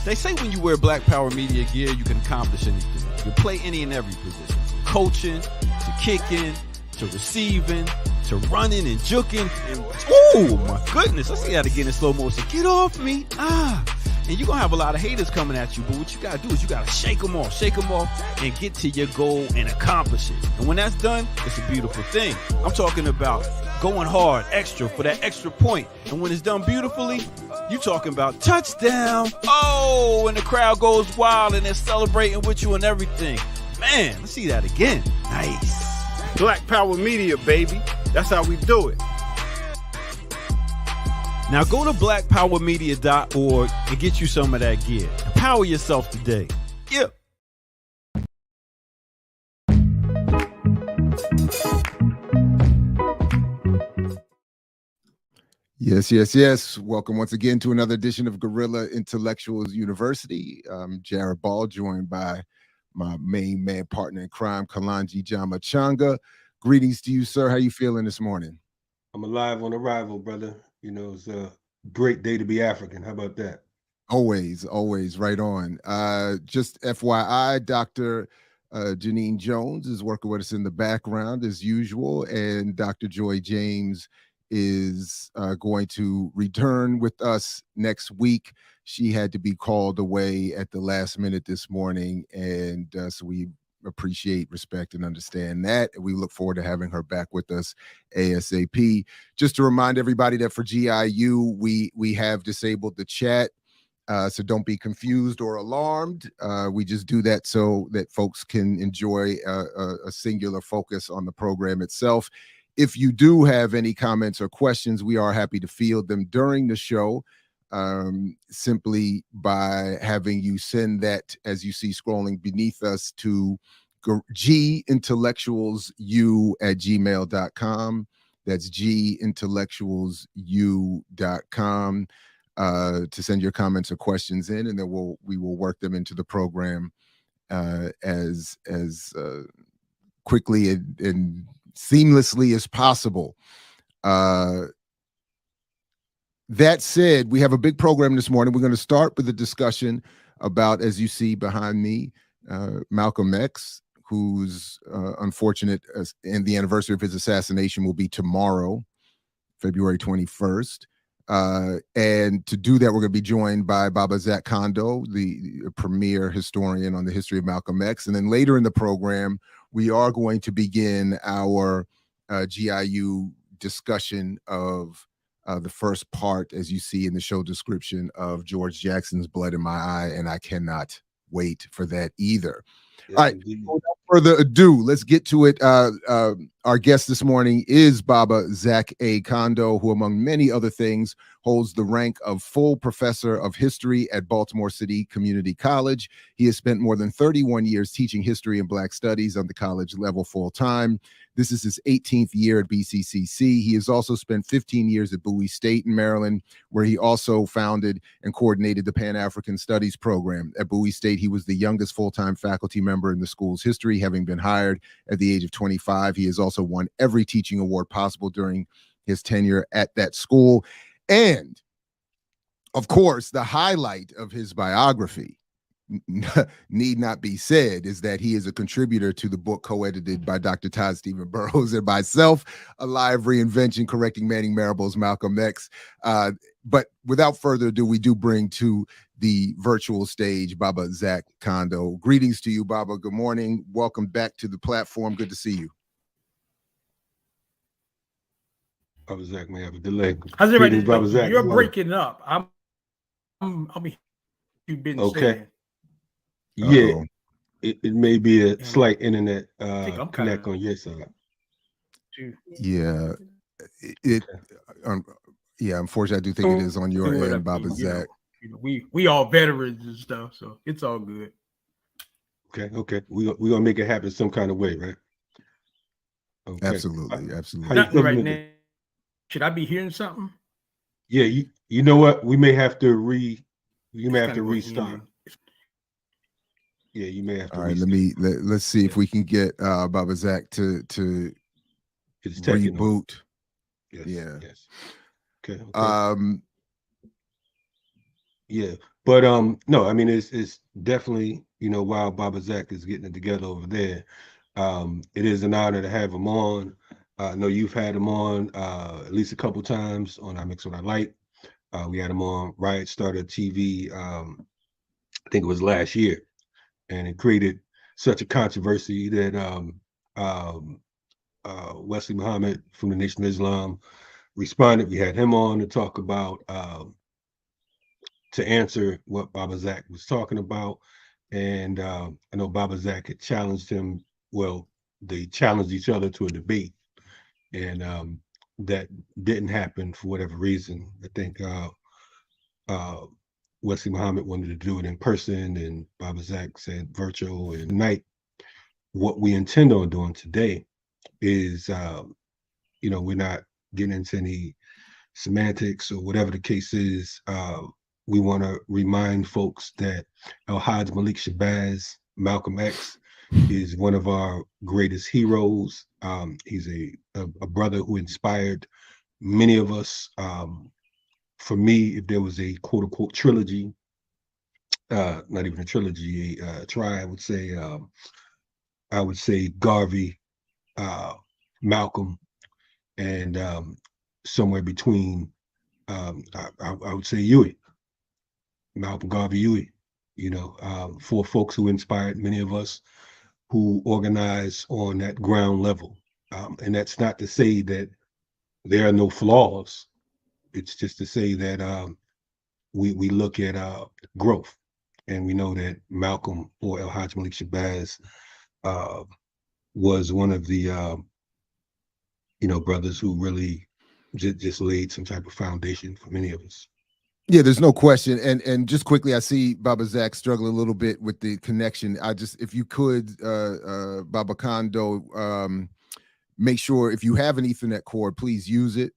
They say when you wear Black Power Media gear, you can accomplish anything. You can play any and every position. From coaching, to kicking, to receiving, to running and juking. And, oh, my goodness. Let's see how to get in slow motion. Get off me. And you're going to have a lot of haters coming at you. But what you got to do is you got to shake them off, and get to your goal and accomplish it. And when that's done, it's a beautiful thing. I'm talking about going hard, extra, for that extra point. And when it's done beautifully, you talking about touchdown. Oh, and the crowd goes wild and they're celebrating with you and everything. Man, let's see that again. Nice. Black Power Media, baby. That's how we do it. Now go to blackpowermedia.org and get you some of that gear. Empower yourself today. Yeah. Yes. Welcome once again to another edition of Guerrilla Intellectuals University. I'm Jared Ball, joined by my main man partner in crime, Kalanji Jamachanga. Greetings to you, sir. How you feeling this morning? I'm alive on arrival, brother. You know, it's a great day to be African. How about that? Always, right on. Just FYI, Dr. Janine Jones is working with us in the background as usual, and Dr. Joy James is going to return with us next week. She had to be called away at the last minute this morning, and so we appreciate, respect, and understand that. And we look forward to having her back with us ASAP. Just to remind everybody that for GIU, we have disabled the chat, so don't be confused or alarmed. We just do that so that folks can enjoy a singular focus on the program itself. If you do have any comments or questions, we are happy to field them during the show, simply by having you send that, as you see scrolling beneath us, to gintellectualsu@gmail.com. That's gintellectualsu.com to send your comments or questions in, and then we will work them into the program as quickly and seamlessly as possible. That said, we have a big program this morning. We're going to start with a discussion about, as you see behind me, Malcolm X, who's unfortunate, and the anniversary of his assassination will be tomorrow, February 21st. And to do that, we're going to be joined by Baba Zak Kondo, the premier historian on the history of Malcolm X. And then later in the program, we are going to begin our GIU discussion of the first part, as you see in the show description, of George Jackson's Blood in My Eye, and I cannot wait for that either. All right, without further ado, let's get to it. Our guest this morning is Baba Zak A. Kondo, who, among many other things, holds the rank of full professor of history at Baltimore City Community College. He has spent more than 31 years teaching history and Black studies on the college level full time. This is his 18th year at BCCC. He has also spent 15 years at Bowie State in Maryland, where he also founded and coordinated the Pan-African Studies program. At Bowie State, he was the youngest full-time faculty member in the school's history, having been hired at the age of 25. He has also won every teaching award possible during his tenure at that school. And, of course, the highlight of his biography, need not be said, is that he is a contributor to the book co-edited by Dr. Todd Stephen Burroughs and myself, A Live Reinvention, Correcting Manning Marable's Malcolm X. But without further ado, we do bring to the virtual stage Baba Zak Kondo. Greetings to you, Baba. Good morning. Welcome back to the platform. Good to see you. Baba Zak may have a delay. How's everybody? Baba Zak. You're breaking up. You've been saying. Yeah, it may be a slight internet connect on your side. Yeah, unfortunately, I do think it is on your end, Baba Zak. We all veterans and stuff, so it's all good. Okay. We're gonna make it happen some kind of way, right? Okay. Absolutely. Nothing right now. Should I be hearing something? Yeah, you know what? We may have to restart. Yeah, you may have to. All right, let's see if we can get Baba Zak to reboot. Yes. Yeah. Yes. Okay. Yeah, but no, I mean it's definitely, you know, while Baba Zak is getting it together over there, it is an honor to have him on. I know you've had him on at least a couple times on I Mix What I Like. We had him on Riot Starter TV. I think it was last year, and it created such a controversy that um, Wesley Muhammad from the Nation of Islam responded. We had him on to talk about to answer what Baba Zak was talking about. And I know Baba Zak had challenged him. Well, they challenged each other to a debate, and that didn't happen for whatever reason. I think Wesley Muhammad wanted to do it in person, and Baba Zak said virtual. And tonight, what we intend on doing today is, you know, we're not getting into any semantics or whatever the case is. We want to remind folks that Al-Hajj Malik Shabazz, Malcolm X, is one of our greatest heroes. He's a brother who inspired many of us. For me, if there was a quote unquote trilogy, not even a trilogy, a try, I would say Garvey, Malcolm, and somewhere between, I would say Huey. Malcolm Garvey Huey, you know, for folks who inspired many of us who organize on that ground level. And that's not to say that there are no flaws. It's just to say that we look at growth, and we know that Malcolm, or El-Hajj Malik Shabazz, was one of the you know, brothers who really just laid some type of foundation for many of us. Yeah, there's no question. And just quickly, I see Baba Zak struggle a little bit with the connection. If you could, Baba Kondo, make sure if you have an Ethernet cord, please use it,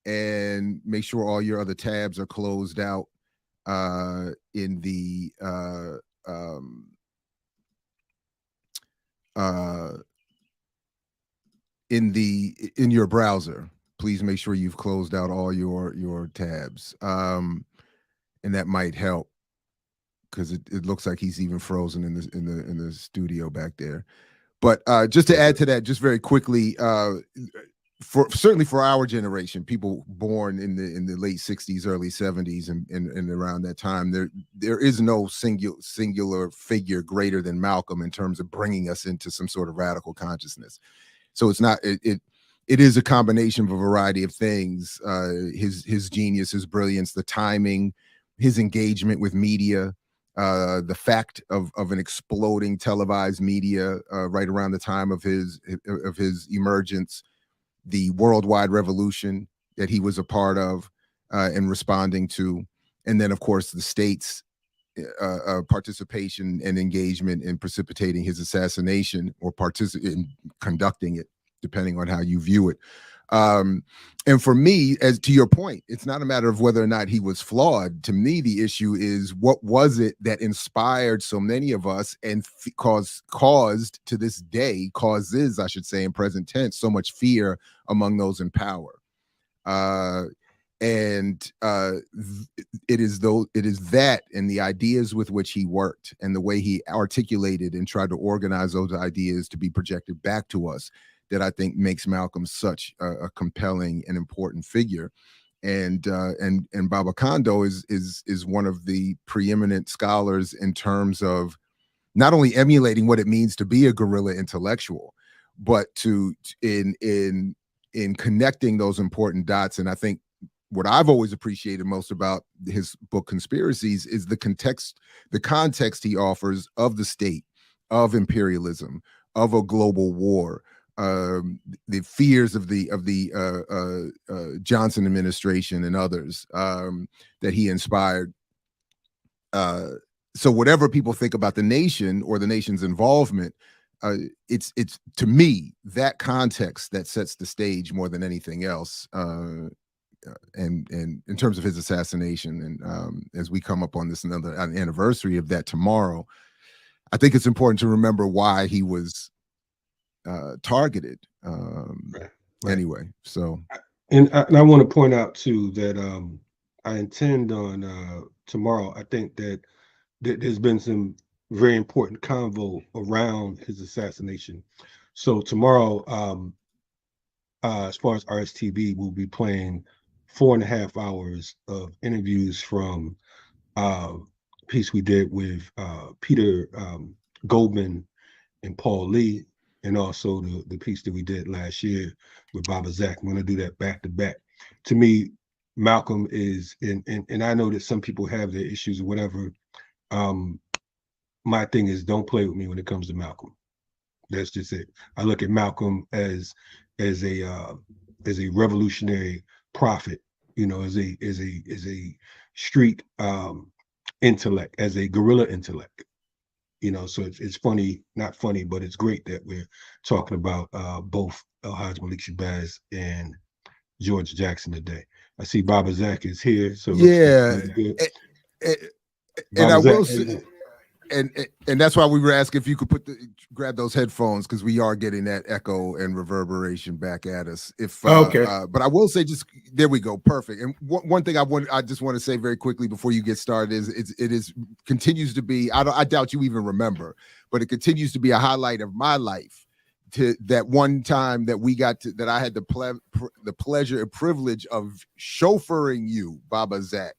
and make sure all your other tabs are closed out in your browser. Please make sure you've closed out all your tabs. And that might help, because it looks like he's even frozen in the studio back there. But just to add to that, just very quickly, certainly for our generation, people born in the late 60s, early 70s, and around that time, there is no singular figure greater than Malcolm in terms of bringing us into some sort of radical consciousness. So it's not it is a combination of a variety of things. His genius, his brilliance, the timing, his engagement with media, the fact of an exploding televised media right around the time of his emergence, the worldwide revolution that he was a part of and responding to, and then of course the state's participation and engagement in precipitating his assassination, or in conducting it, depending on how you view it. And for me, as to your point, it's not a matter of whether or not he was flawed. To me, the issue is, what was it that inspired so many of us and caused to this day, causes, I should say, in present tense, so much fear among those in power. It is that and the ideas with which he worked and the way he articulated and tried to organize those ideas to be projected back to us that I think makes Malcolm such a compelling and important figure. And Baba Kondo is one of the preeminent scholars in terms of not only emulating what it means to be a guerrilla intellectual, but in connecting those important dots. And I think what I've always appreciated most about his book Conspiracies is the context he offers of the state, of imperialism, of a global war, the fears of the Johnson administration and others that he inspired. So whatever people think about the nation or the nation's involvement, it's to me that context that sets the stage more than anything else. And in terms of his assassination, and as we come up on this another anniversary of that tomorrow, I think it's important to remember why he was targeted. Right. Anyway, so and I want to point out too that I intend on tomorrow. I think that there's been some very important convo around his assassination. So tomorrow, as far as RSTV, we'll be playing 4.5 hours of interviews from piece we did with Peter Goldman and Paul Lee, and also the piece that we did last year with Baba Zak. I'm going to do that back to back. To me, Malcolm is, and I know that some people have their issues or whatever. My thing is, don't play with me when it comes to Malcolm. That's just it. I look at Malcolm as a revolutionary prophet, you know, as a street intellect, as a guerrilla intellect. You know, so it's funny, not funny, but it's great that we're talking about both El-Hajj Malik Shabazz and George Jackson today. I see Baba Zak is here, so yeah, and I will Zak, say, and that's why we were asking if you could grab those headphones, because we are getting that echo and reverberation back at us. If Okay. But I will say, just there we go, perfect. And one thing I just want to say very quickly before you get started is it continues to be, I doubt you even remember, but it continues to be a highlight of my life. To that one time that that I had the pleasure and privilege of chauffeuring you, Baba Zak,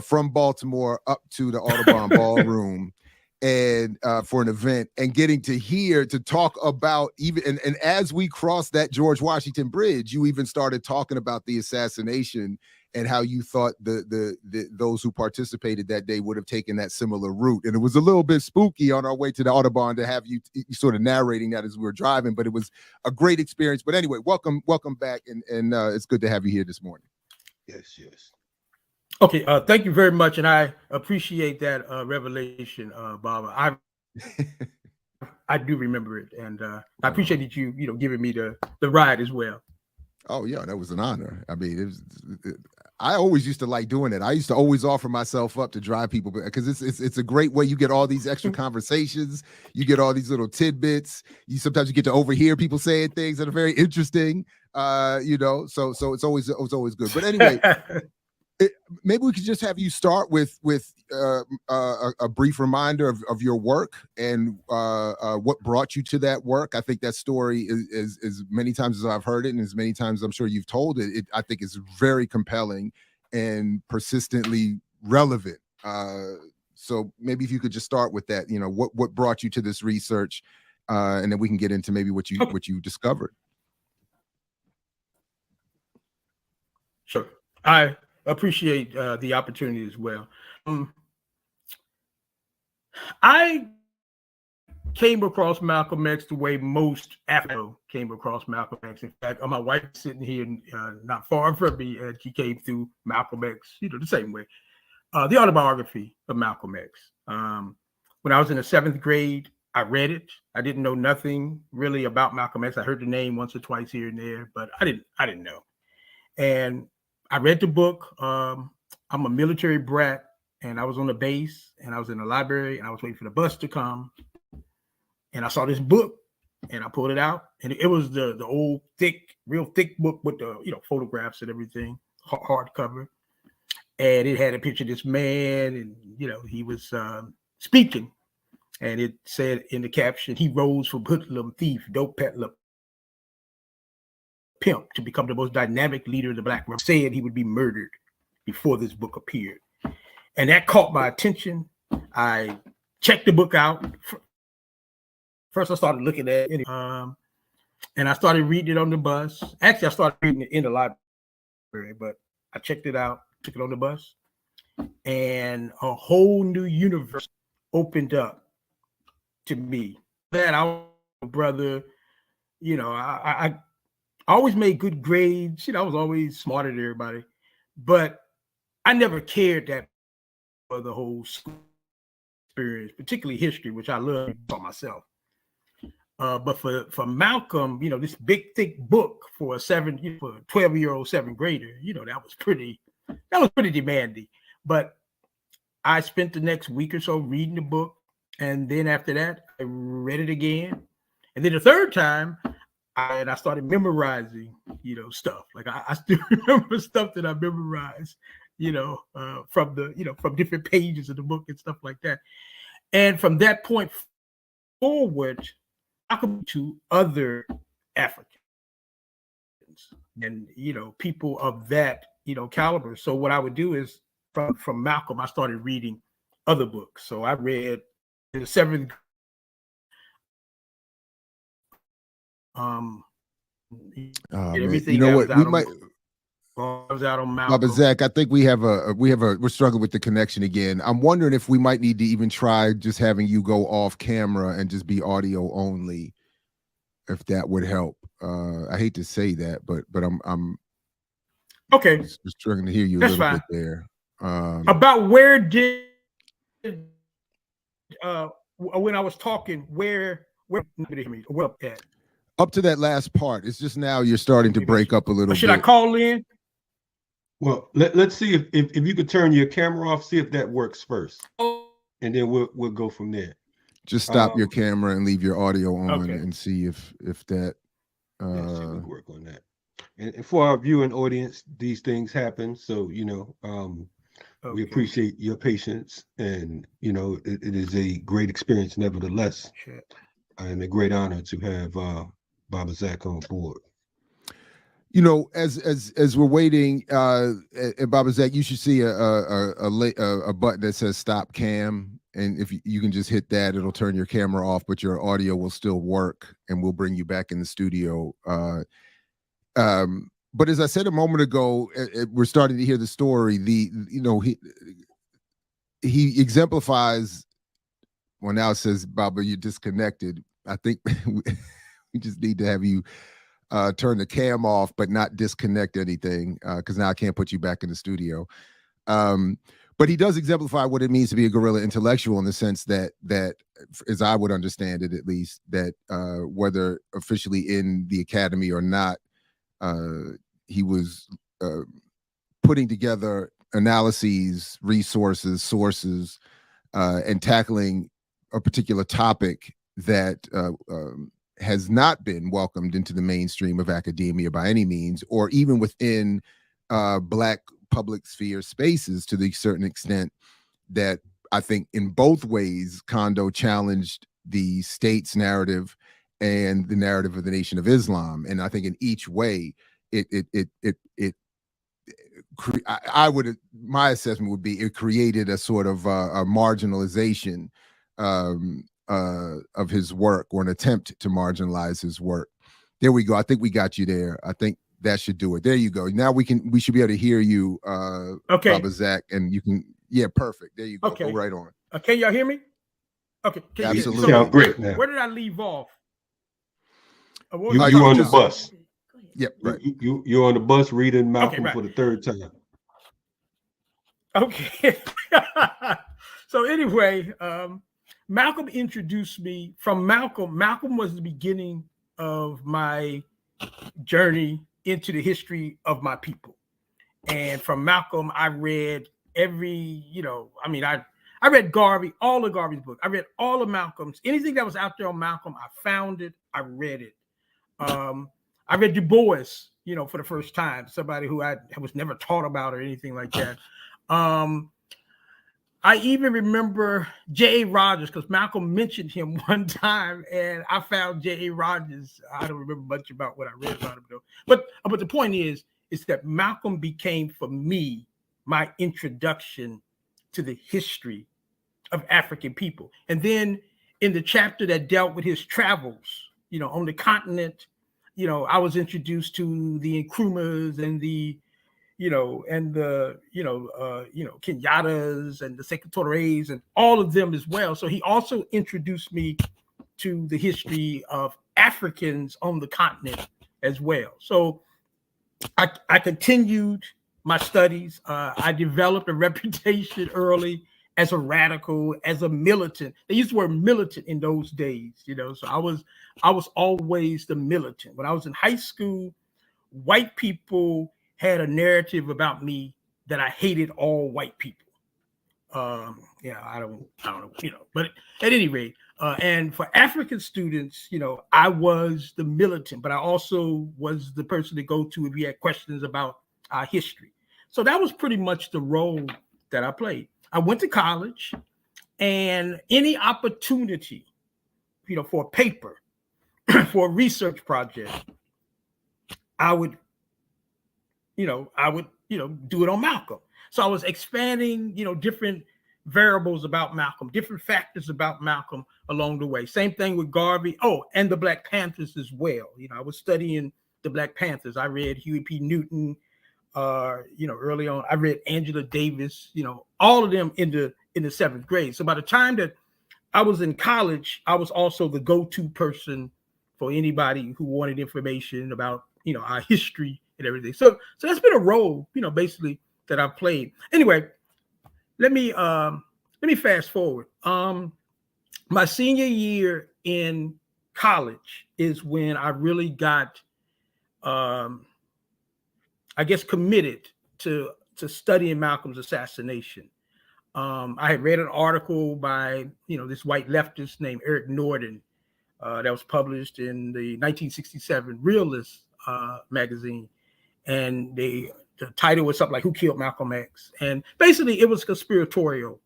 from Baltimore up to the Audubon Ballroom, and for an event, and getting to talk about even and as we crossed that George Washington Bridge, you even started talking about the assassination and how you thought those who participated that day would have taken that similar route. And it was a little bit spooky on our way to the Audubon to have you sort of narrating that as we were driving, but it was a great experience. But anyway, welcome back, and it's good to have you here this morning. Yes. Okay, thank you very much, and I appreciate that revelation, Baba. I do remember it, and I appreciate that you giving me the ride as well. Oh yeah, that was an honor. I mean, I always used to like doing it. I used to always offer myself up to drive people, because it's a great way. You get all these extra conversations, you get all these little tidbits. Sometimes you get to overhear people saying things that are very interesting. So it's always good. But anyway. Maybe we could just have you start with a brief reminder of your work and what brought you to that work. I think that story is as many times as I've heard it, and as many times I'm sure you've told it, I think is very compelling and persistently relevant. So maybe if you could just start with that, what brought you to this research, and then we can get into maybe what you discovered. Sure. I appreciate the opportunity as well. I came across Malcolm X the way most Afro came across Malcolm X. In fact, my wife is sitting here not far from me, and she came through Malcolm X, the same way. The autobiography of Malcolm X. When I was in the 7th grade, I read it. I didn't know nothing really about Malcolm X. I heard the name once or twice here and there, but I didn't know. And I read the book. I'm a military brat, and I was on the base, and I was in the library, and I was waiting for the bus to come, and I saw this book, and I pulled it out, and it was the old real thick book with the photographs and everything, hardcover, and it had a picture of this man, and he was speaking, and it said in the caption, "He rose from hoodlum, thief, dope peddler, pimp to become the most dynamic leader of the Black Revolution. Said he would be murdered before this book appeared." And that caught my attention. I checked the book out. First, I started looking at it, and I started reading it on the bus. Actually, I started reading it in the library, but I checked it out, took it on the bus, and a whole new universe opened up to me. That I was a brother, I always made good grades. I was always smarter than everybody, but I never cared that for the whole school experience, particularly history, which I love for myself. But for Malcolm, this big thick book for a 12-year-old 7th grader, that was pretty demanding. But I spent the next week or so reading the book, and then after that, I read it again, and then the third time. I started memorizing, stuff. Like I still remember stuff that I memorized from from different pages of the book and stuff like that. And from that point forward, I could to other Africans and people of that caliber. So what I would do is from Malcolm, I started reading other books. So I read in the seventh. Everything you know what? We might. I was out on Malcolm. Baba Zak, I think we're struggling with the connection again. I'm wondering if we might need to even try just having you go off camera and just be audio only, if that would help. I hate to say that, but I'm okay. Just struggling to hear you a That's little fine. bit there. About where did when I was talking, where at? Up to that last part. It's just now you're starting to break up a little bit. Should I call in? Well, let's see if you could turn your camera off, see if that works first, and then we'll go from there. Just stop your camera and leave your audio on, okay. and see if that. Yeah, see if we can work on that. And for our viewing audience, these things happen, so we appreciate your patience, and it is a great experience, nevertheless, and a great honor to have Baba Zak on board. As we're waiting, Baba Zak, you should see a button that says "Stop Cam," and if you can just hit that, it'll turn your camera off, but your audio will still work, and we'll bring you back in the studio. But as I said a moment ago, we're starting to hear the story. He exemplifies. Well, now it says, Baba, you're disconnected. I think we just need to have you turn the cam off, but not disconnect anything, because now I can't put you back in the studio. But he does exemplify what it means to be a guerrilla intellectual, in the sense that as I would understand it, at least, that whether officially in the academy or not, he was putting together analyses, resources, sources, and tackling a particular topic that has not been welcomed into the mainstream of academia by any means, or even within Black public sphere spaces, to the certain extent that I think in both ways Kondo challenged the state's narrative and the narrative of the Nation of Islam. And I think in each way, my assessment would be it created a sort of a marginalization of his work, or an attempt to marginalize his work. There we go. I think we got you there. I think that should do it. There you go. Now we should be able to hear you, okay, Baba Zak, and you can, perfect. There you go. Okay. Go right on. Can y'all hear me? Okay. Absolutely. Sound great now. Where did I leave off? You on the bus. Yep. Right. You're on the bus reading Malcolm for the third time. Okay. So anyway, Malcolm introduced me. From Malcolm was the beginning of my journey into the history of my people. And from Malcolm, I read I read Garvey, all of Garvey's books. I read all of Malcolm's. Anything that was out there on Malcolm, I found it. I read it. I read Du Bois, for the first time, somebody who I was never taught about or anything like that. I even remember J.A. Rogers, because Malcolm mentioned him one time, and I found J.A. Rogers. I don't remember much about what I read about him, though. But the point is that Malcolm became, for me, my introduction to the history of African people. And then in the chapter that dealt with his travels, on the continent, I was introduced to the Nkrumahs and the Kenyatas and the Sekou Touré's and all of them as well. So he also introduced me to the history of Africans on the continent as well. So I continued my studies. I developed a reputation early as a radical, as a militant. They used the word militant in those days, so I was always the militant. When I was in high school, white people had a narrative about me that I hated all white people. I don't know, but at any rate, and for African students, I was the militant, but I also was the person to go to if you had questions about our history. So that was pretty much the role that I played. I went to college, and any opportunity, for a paper, for a research project, I would do it on Malcolm. So I was expanding, different variables about Malcolm, different factors about Malcolm along the way. Same thing with Garvey. Oh, and the Black Panthers as well. I was studying the Black Panthers. I read Huey P. Newton, early on. I read Angela Davis, all of them in the 7th grade. So by the time that I was in college, I was also the go-to person for anybody who wanted information about, our history and everything. So that's been a role, basically that I've played. Anyway, let me fast forward. My senior year in college is when I really got, committed to studying Malcolm's assassination. I had read an article by, this white leftist named Eric Norden that was published in the 1967 Realist magazine. And the title was something like "Who Killed Malcolm X?" And basically it was conspiratorial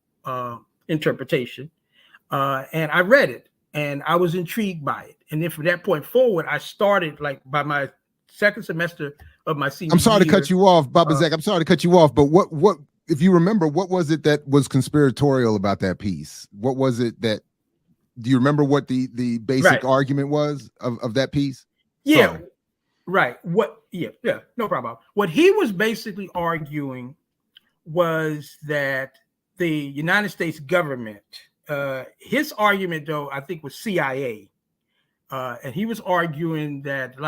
interpretation. And I read it and I was intrigued by it. And then from that point forward, I started by my second semester of my senior year. I'm sorry to cut you off, Baba Zak. I'm sorry to cut you off, but what if you remember, what was it that was conspiratorial about that piece? What was it that, do you remember what the basic argument was of that piece? Yeah. Sorry. Right. No problem. What he was basically arguing was that the United States government, his argument though, I think was CIA. And he was arguing that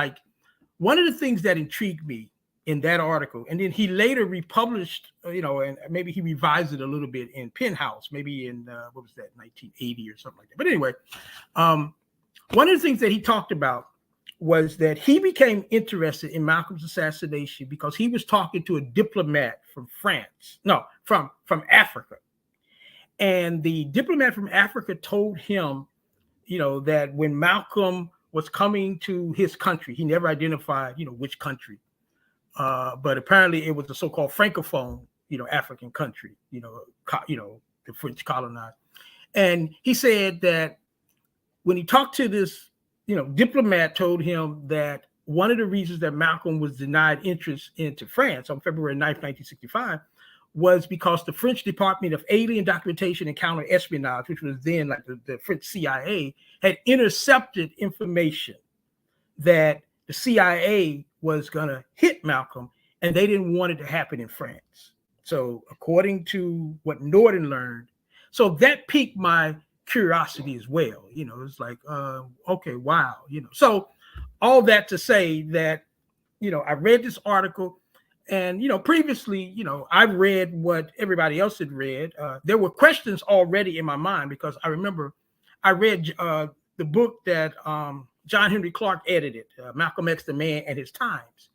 one of the things that intrigued me in that article, and then he later republished, and maybe he revised it a little bit in Penthouse, maybe in, 1980 or something like that. But anyway, one of the things that he talked about was that he became interested in Malcolm's assassination because he was talking to a diplomat from from Africa. And the diplomat from Africa told him, that when Malcolm was coming to his country, he never identified, which country, but apparently it was the so-called Francophone, African country, the French colonized. And he said that when he talked to this, diplomat told him that one of the reasons that Malcolm was denied entrance into France on February 9th, 1965, was because the French Department of Alien Documentation and Counter-Espionage, which was then the French CIA, had intercepted information that the CIA was going to hit Malcolm, and they didn't want it to happen in France. So according to what Norden learned, so that piqued my curiosity as well. It's okay, wow. So all that to say that, I read this article, and, previously, I read what everybody else had read. There were questions already in my mind because I remember I read the book that John Henry Clark edited, Malcolm X, the Man and His Times.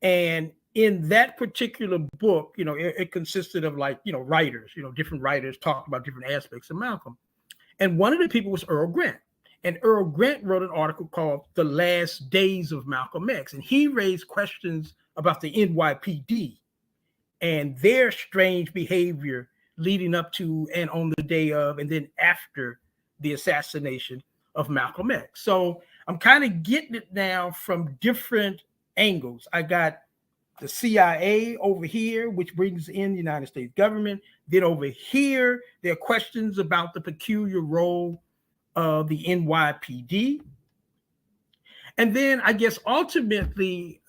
And in that particular book, it consisted of writers, different writers talked about different aspects of Malcolm. And one of the people was Earl Grant. And Earl Grant wrote an article called The Last Days of Malcolm X. And he raised questions about the NYPD and their strange behavior leading up to and on the day of and then after the assassination of Malcolm X. So I'm kind of getting it now from different angles. I got the CIA over here, which brings in the United States government. Then over here, there are questions about the peculiar role of the NYPD. And then I guess ultimately,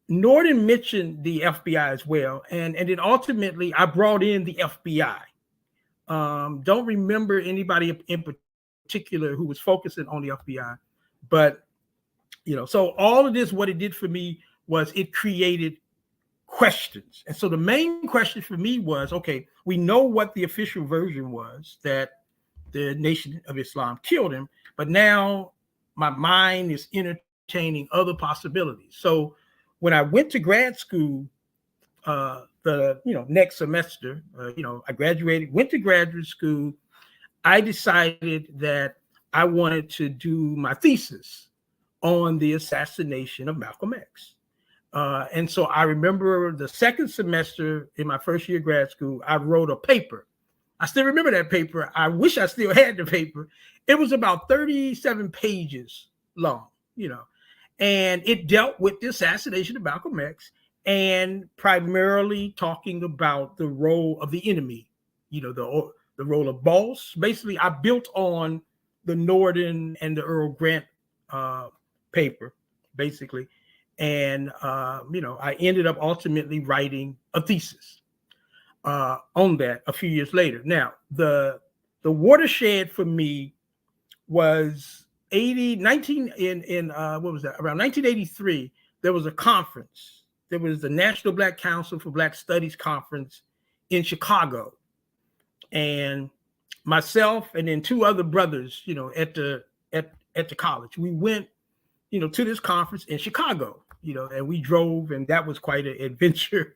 Norden mentioned the FBI as well. And then ultimately I brought in the FBI. Don't remember anybody in particular who was focusing on the FBI, but so all of this, what it did for me was it created questions. And so the main question for me was, okay, we know what the official version was, that the Nation of Islam killed him, but now my mind is entertaining other possibilities. So when I went to grad school, the next semester, I graduated, went to graduate school, I decided that I wanted to do my thesis on the assassination of Malcolm X. And so I remember the second semester in my first year of grad school, I wrote a paper. I still remember that paper. I wish I still had the paper. It was about 37 pages long, and it dealt with the assassination of Malcolm X and primarily talking about the role of the enemy, the role of boss. Basically, I built on the Norden and the Earl Grant paper, basically. And, I ended up ultimately writing a thesis on that a few years later. Now, the watershed for me was around 1983, there was a conference. There was the National Black Council for Black Studies Conference in Chicago. And myself and then two other brothers, at the college, we went, to this conference in Chicago, and we drove, and that was quite an adventure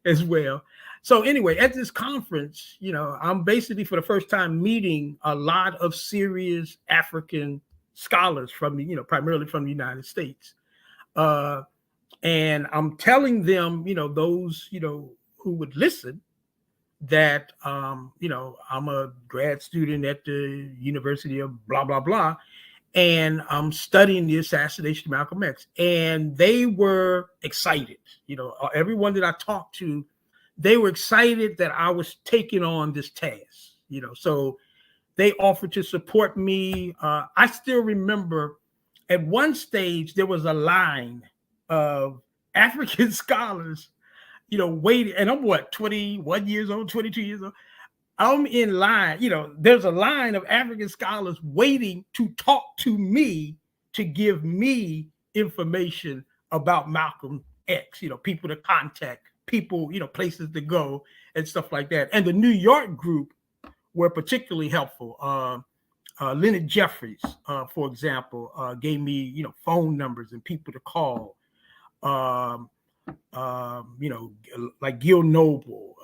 as well. So anyway, at this conference, I'm basically for the first time meeting a lot of serious African scholars from primarily from the United States. And I'm telling them, those, who would listen, that, I'm a grad student at the University of blah, blah, blah. And I'm studying the assassination of Malcolm X. And they were excited. Everyone that I talked to, they were excited that I was taking on this task, so they offered to support me. I still remember at one stage, there was a line of African scholars, waiting. And I'm 21 years old, 22 years old. I'm in line, there's a line of African scholars waiting to talk to me, to give me information about Malcolm X, people to contact, people, places to go and stuff like that. And the New York group were particularly helpful. Leonard Jeffries, for example, gave me, phone numbers and people to call. Like Gil Noble,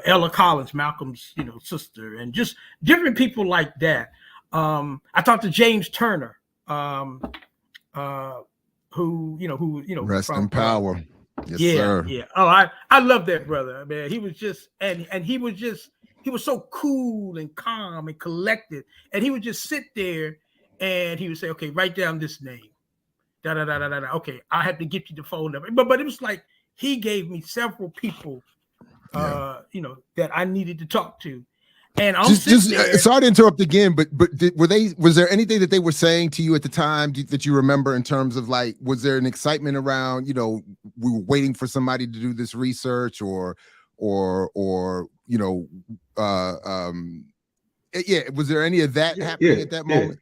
Ella Collins, Malcolm's, sister, and just different people like that. I talked to James Turner, who rest in power. Yes, sir. Yeah. Oh, I love that brother, man. He was just, and he was so cool and calm and collected. And he would just sit there and he would say, okay, write down this name. Da da da da da. Okay, I have to get you the phone number. But it was like he gave me several people that I needed to talk to. And I'm sorry to interrupt again, but was there anything that they were saying to you at the time that you remember in terms of like, was there an excitement around, we were waiting for somebody to do this research was there any of that happening at that moment?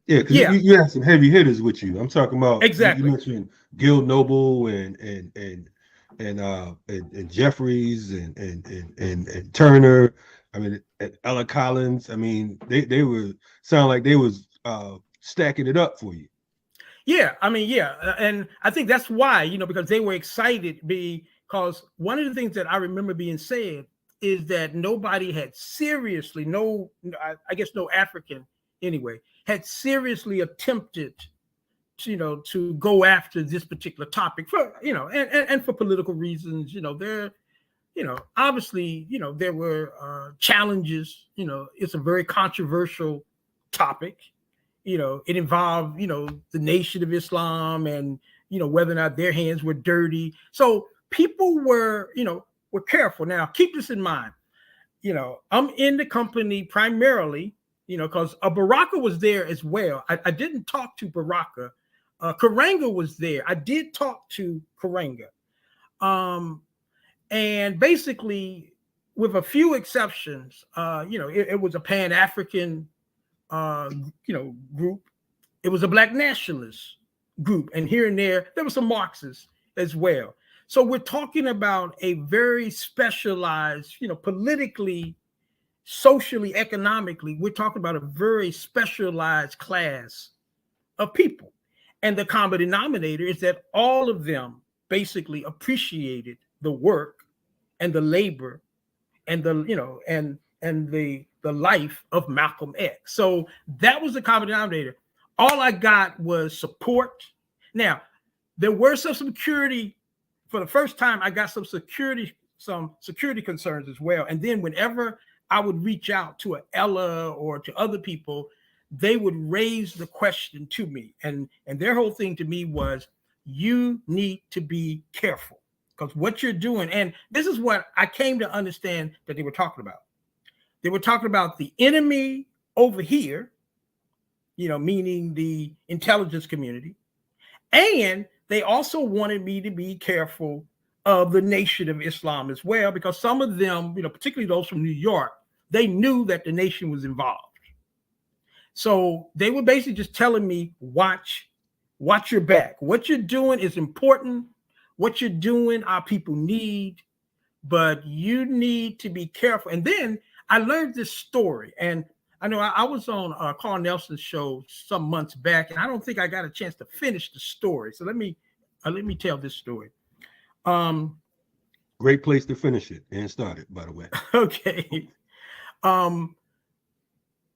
Because you had some heavy hitters with you. I'm talking about exactly. You mentioned Gil Noble and Jeffries and Turner. I mean, Ella Collins. I mean, they were sound like they was stacking it up for you. Yeah, I mean, and I think that's why because they were excited because one of the things that I remember being said is that nobody had seriously, I guess no African anyway, had seriously attempted to go after this particular topic for, and for political reasons, obviously, there were challenges, it's a very controversial topic, it involved, the Nation of Islam and, whether or not their hands were dirty. So people were careful. Now, keep this in mind, I'm in the company primarily, because Baraka was there as well. I didn't talk to Baraka. Karanga was there. I did talk to Karanga. And basically, with a few exceptions, it was a Pan-African, group. It was a Black nationalist group. And here and there were some Marxists as well. So we're talking about a very specialized, politically, socially, economically, we're talking about a very specialized class of people. And the common denominator is that all of them basically appreciated the work and the labor and the life of Malcolm X. So that was the common denominator. All I got was support. Now, there were some security. For the first time, I got some security concerns as well. And then whenever I would reach out to Ella or to other people, they would raise the question to me. And their whole thing to me was, you need to be careful because what you're doing, and this is what I came to understand that they were talking about. They were talking about the enemy over here, meaning the intelligence community. And they also wanted me to be careful of the Nation of Islam as well, because some of them, particularly those from New York, they knew that the nation was involved. So they were basically just telling me, watch your back. What you're doing is important. What you're doing, our people need, but you need to be careful. And then I learned this story, and I know I was on Carl Nelson's show some months back, and I don't think I got a chance to finish the story. So let me tell this story. Great place to finish it and start it, by the way. Okay.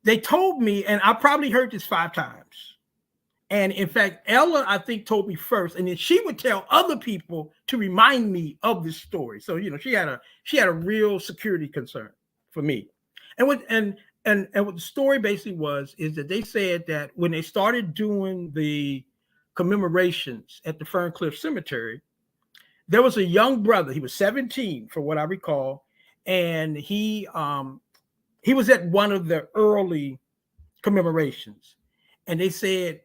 They told me, and I probably heard this 5 times. And in fact, Ella, I think, told me first, and then she would tell other people to remind me of this story. So, she had a real security concern for me. And what the story basically is that they said that when they started doing the commemorations at the Ferncliff Cemetery, there was a young brother. He was 17, for what I recall, and he was at one of the early commemorations, and they said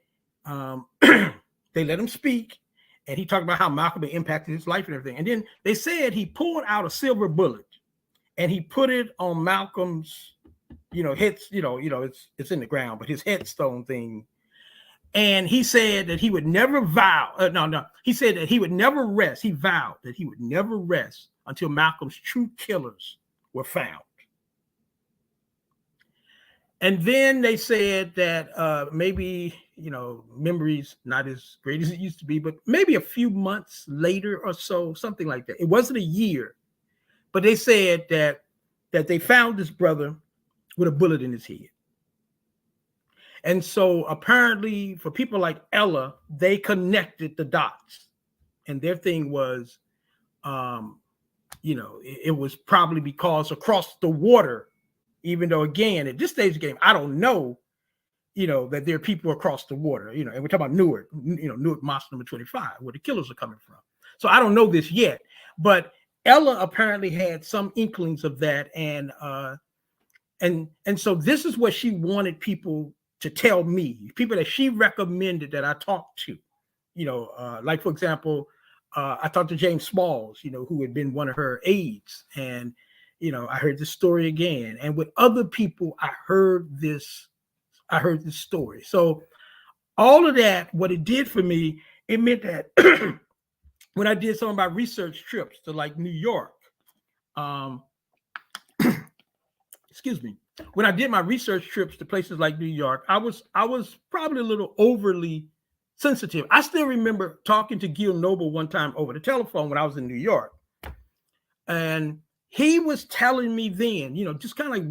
they let him speak, and he talked about how Malcolm had impacted his life and everything. And then they said he pulled out a silver bullet, and he put it on Malcolm's, head. It's in the ground, but his headstone thing. And he said that he would never He said that he would never rest. He vowed that he would never rest until Malcolm's true killers were found. And then they said that maybe, memories not as great as it used to be, but maybe a few months later or so, something like that. It wasn't a year, but they said that they found this brother with a bullet in his head. And so apparently for people like Ella, they connected the dots. And their thing was, it was probably because across the water, even though, again, at this stage of the game, I don't know, that there are people across the water, and we're talking about Newark, Newark Mosque number 25, where the killers are coming from. So I don't know this yet, but Ella apparently had some inklings of that. And so this is what she wanted people to tell me, people that she recommended that I talk to, like, for example, I talked to James Smalls, who had been one of her aides. And, I heard this story again. And with other people, I heard this story. So all of that, what it did for me, it meant that when I did some of my research trips to like New York, excuse me, when I did my research trips to places like New York, I was probably a little overly sensitive. I still remember talking to Gil Noble one time over the telephone when I was in New York. And he was telling me then, just kind of like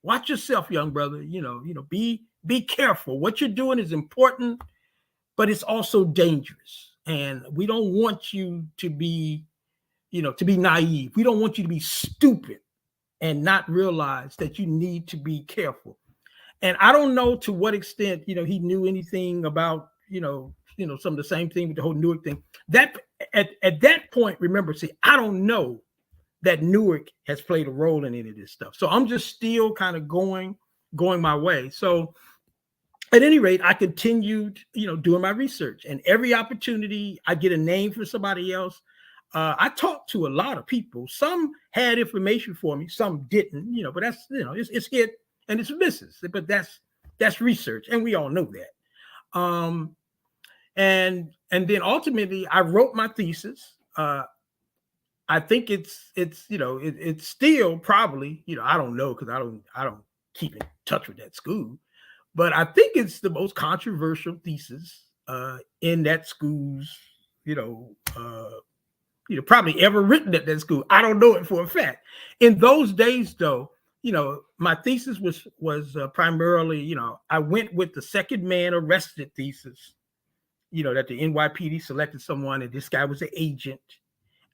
watch yourself, young brother, be careful. What you're doing is important, but it's also dangerous. And we don't want you to be naive. We don't want you to be stupid and not realize that you need to be careful. And I don't know to what extent, he knew anything about, some of the same thing with the whole Newark thing. That at that point, remember, I don't know that Newark has played a role in any of this stuff. So I'm just still kind of going my way. So at any rate, I continued, doing my research, and every opportunity I get a name for somebody else. I talked to a lot of people. Some had information for me, some didn't, but that's, it's hit and it's misses, but that's research. And we all know that. And then ultimately I wrote my thesis. I think it's still probably, I don't know, because I don't keep in touch with that school, but I think it's the most controversial thesis in that school's, probably ever written at that school. I don't know it for a fact. In those days, though, my thesis was primarily, I went with the second man arrested thesis that the NYPD selected someone, and this guy was an agent,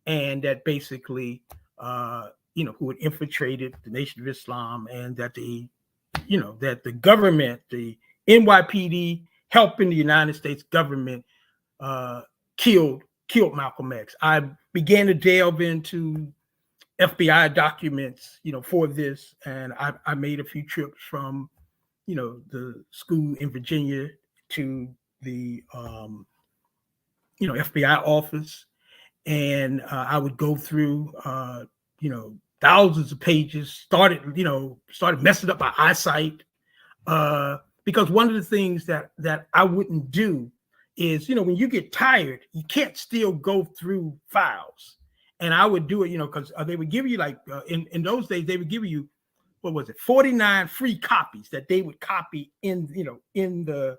and that basically, who had infiltrated the Nation of Islam, and that that the government, the NYPD, helping the United States government, killed Malcolm X. I began to delve into FBI documents, for this, and I made a few trips from, the school in Virginia to the, FBI office, and I would go through, thousands of pages. Started messing up my eyesight, because one of the things that I wouldn't do is, when you get tired, you can't still go through files. And I would do it, because they would give you in those days, they would give you, 49 free copies that they would copy in the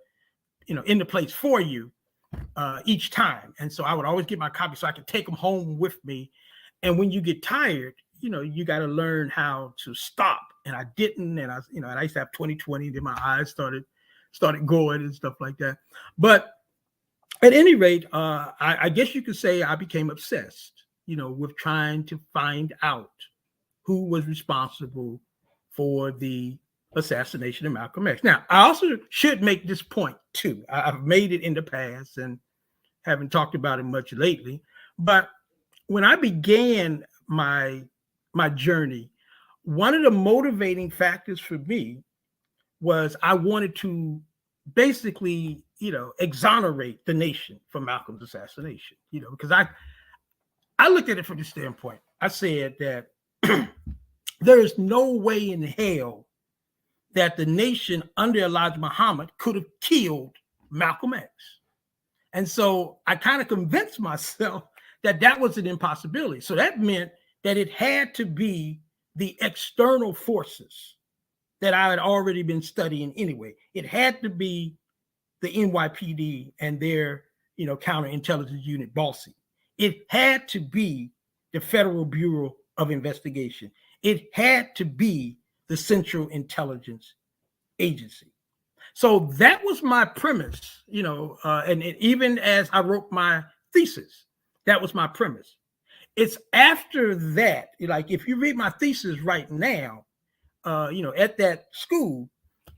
place for you each time. And so I would always get my copy so I could take them home with me. And when you get tired, you got to learn how to stop. And I didn't. And I used to have 20/20, then my eyes started going and stuff like that. But at any rate, I guess you could say I became obsessed, with trying to find out who was responsible for the assassination of Malcolm X. Now, I also should make this point too. I've made it in the past and haven't talked about it much lately. But when I began my journey, one of the motivating factors for me was I wanted to basically, exonerate the nation from Malcolm's assassination, because I looked at it from this standpoint. I said that there is no way in hell that the nation under Elijah Muhammad could have killed Malcolm X. And so I kind of convinced myself that was an impossibility. So that meant that it had to be the external forces that I had already been studying anyway. It had to be the NYPD and their, counterintelligence unit, BOSSI. It had to be the Federal Bureau of Investigation. It had to be the Central Intelligence Agency. So that was my premise, and even as I wrote my thesis, that was my premise. It's after that, if you read my thesis right now, at that school,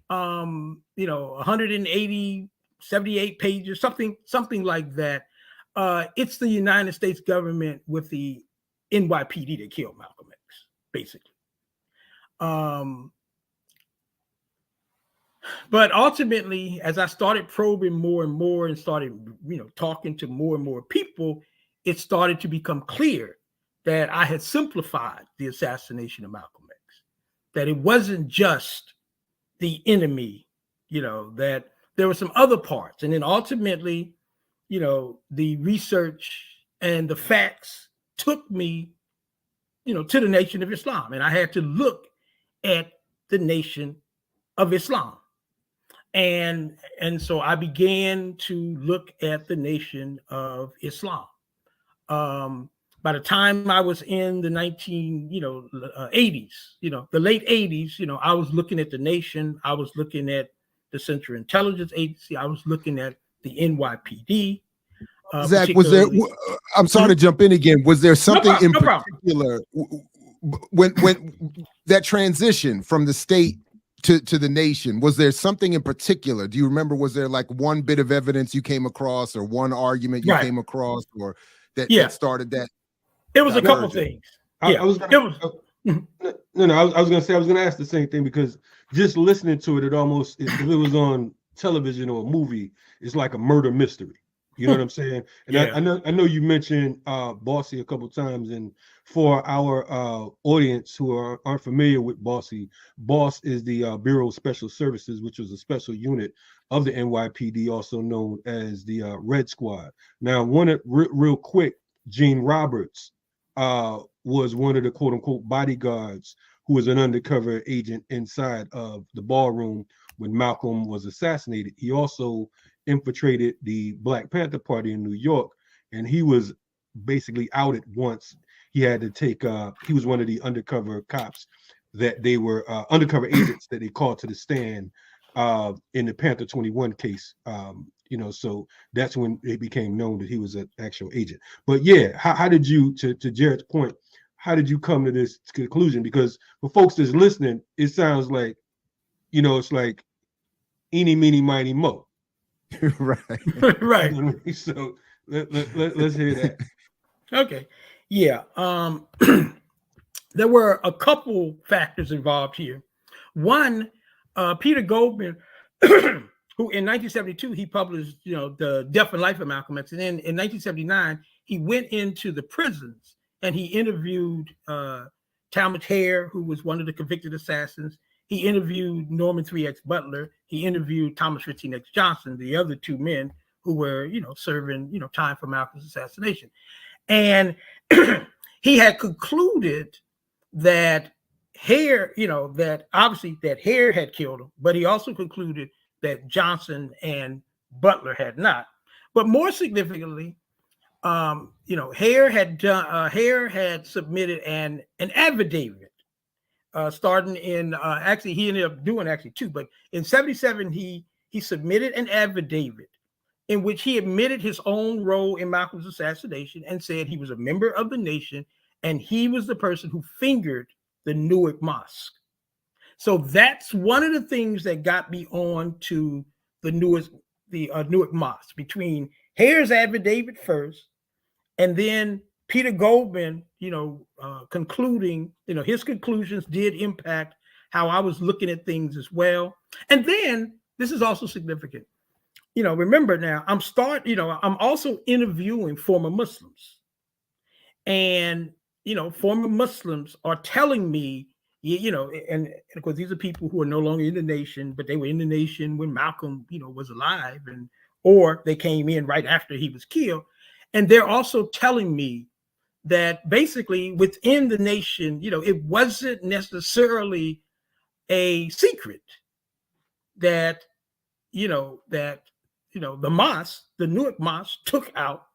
180, 78 pages, something like that. It's the United States government with the NYPD that killed Malcolm X, basically. But ultimately, as I started probing more and more and started, talking to more and more people, it started to become clear that I had simplified the assassination of Malcolm X, that it wasn't just the enemy, that there were some other parts. And then ultimately, the research and the facts took me, to the Nation of Islam. And I had to look at the Nation of Islam. And so I began to look at the Nation of Islam. By the time I was in the 80s, the late 80s, I was looking at the Nation. I was looking at the Central Intelligence Agency. I was looking at the NYPD. Zach, was there? I'm sorry to jump in again. Was there something in particular when that transition from the state to the nation? Was there something in particular? Do you remember? Was there like one bit of evidence you came across, or one argument you came across, or that started that? It was a couple of things. I was going to ask the same thing, because just listening to it, it almost, if it was on television or a movie, it's like a murder mystery. You know what I'm saying? And I know you mentioned BOSSI a couple of times, and for our audience who aren't familiar with BOSSI, BOSS is the Bureau of Special Services, which was a special unit of the NYPD, also known as the Red Squad. Now, real quick, Gene Roberts was one of the quote unquote bodyguards who was an undercover agent inside of the ballroom when Malcolm was assassinated. He also infiltrated the Black Panther Party in New York, and he was basically outed once. He had to take, he was one of the undercover cops that they were, undercover agents that they called to the stand in the Panther 21 case So that's when it became known that he was an actual agent. But yeah, how did you, to Jared's point, how did you come to this conclusion? Because for folks that's listening, it sounds like, it's like eeny, meeny, miny, mo. Right. Right. So let's hear that. Okay. Yeah. There were a couple factors involved here. One, Peter Goldman, who in 1972 he published, The Death and Life of Malcolm X, and then in 1979 he went into the prisons and he interviewed Talmadge Hare, who was one of the convicted assassins. He interviewed Norman 3X Butler. He interviewed Thomas 15X Johnson, the other two men who were, serving, time for Malcolm's assassination. And he had concluded that Hare, that obviously that Hare had killed him, but he also concluded that Johnson and Butler had not. But more significantly, Hare had submitted an affidavit starting in actually he ended up doing two, but in 1977 he submitted an affidavit in which he admitted his own role in Malcolm's assassination and said he was a member of the nation and he was the person who fingered the Newark Mosque. So that's one of the things that got me on to the Newark Mosque, between Hare's affidavit first, and then Peter Goldman, concluding, his conclusions did impact how I was looking at things as well. And then this is also significant. Remember now, I'm also interviewing former Muslims. And, former Muslims are telling me, and of course, these are people who are no longer in the nation, but they were in the nation when Malcolm, was alive, or they came in right after he was killed. And they're also telling me that basically within the nation, it wasn't necessarily a secret that, the mosque, the Newark Mosque, took out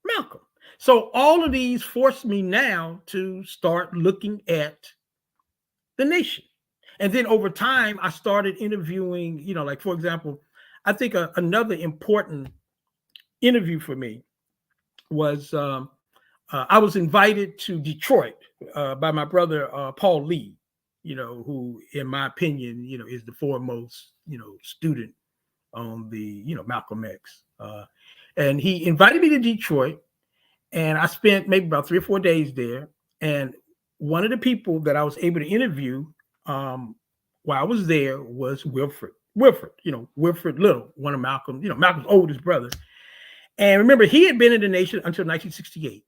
Malcolm. So all of these forced me now to start looking at the nation. And then over time, I started interviewing, like, for example, I think another important interview for me was I was invited to Detroit by my brother, Paul Lee, who, in my opinion, is the foremost, student on the, Malcolm X. And he invited me to Detroit, and I spent maybe about 3 or 4 days there. And one of the people that I was able to interview while I was there was Wilfred Little, one of Malcolm's oldest brothers. And remember, he had been in the nation until 1968.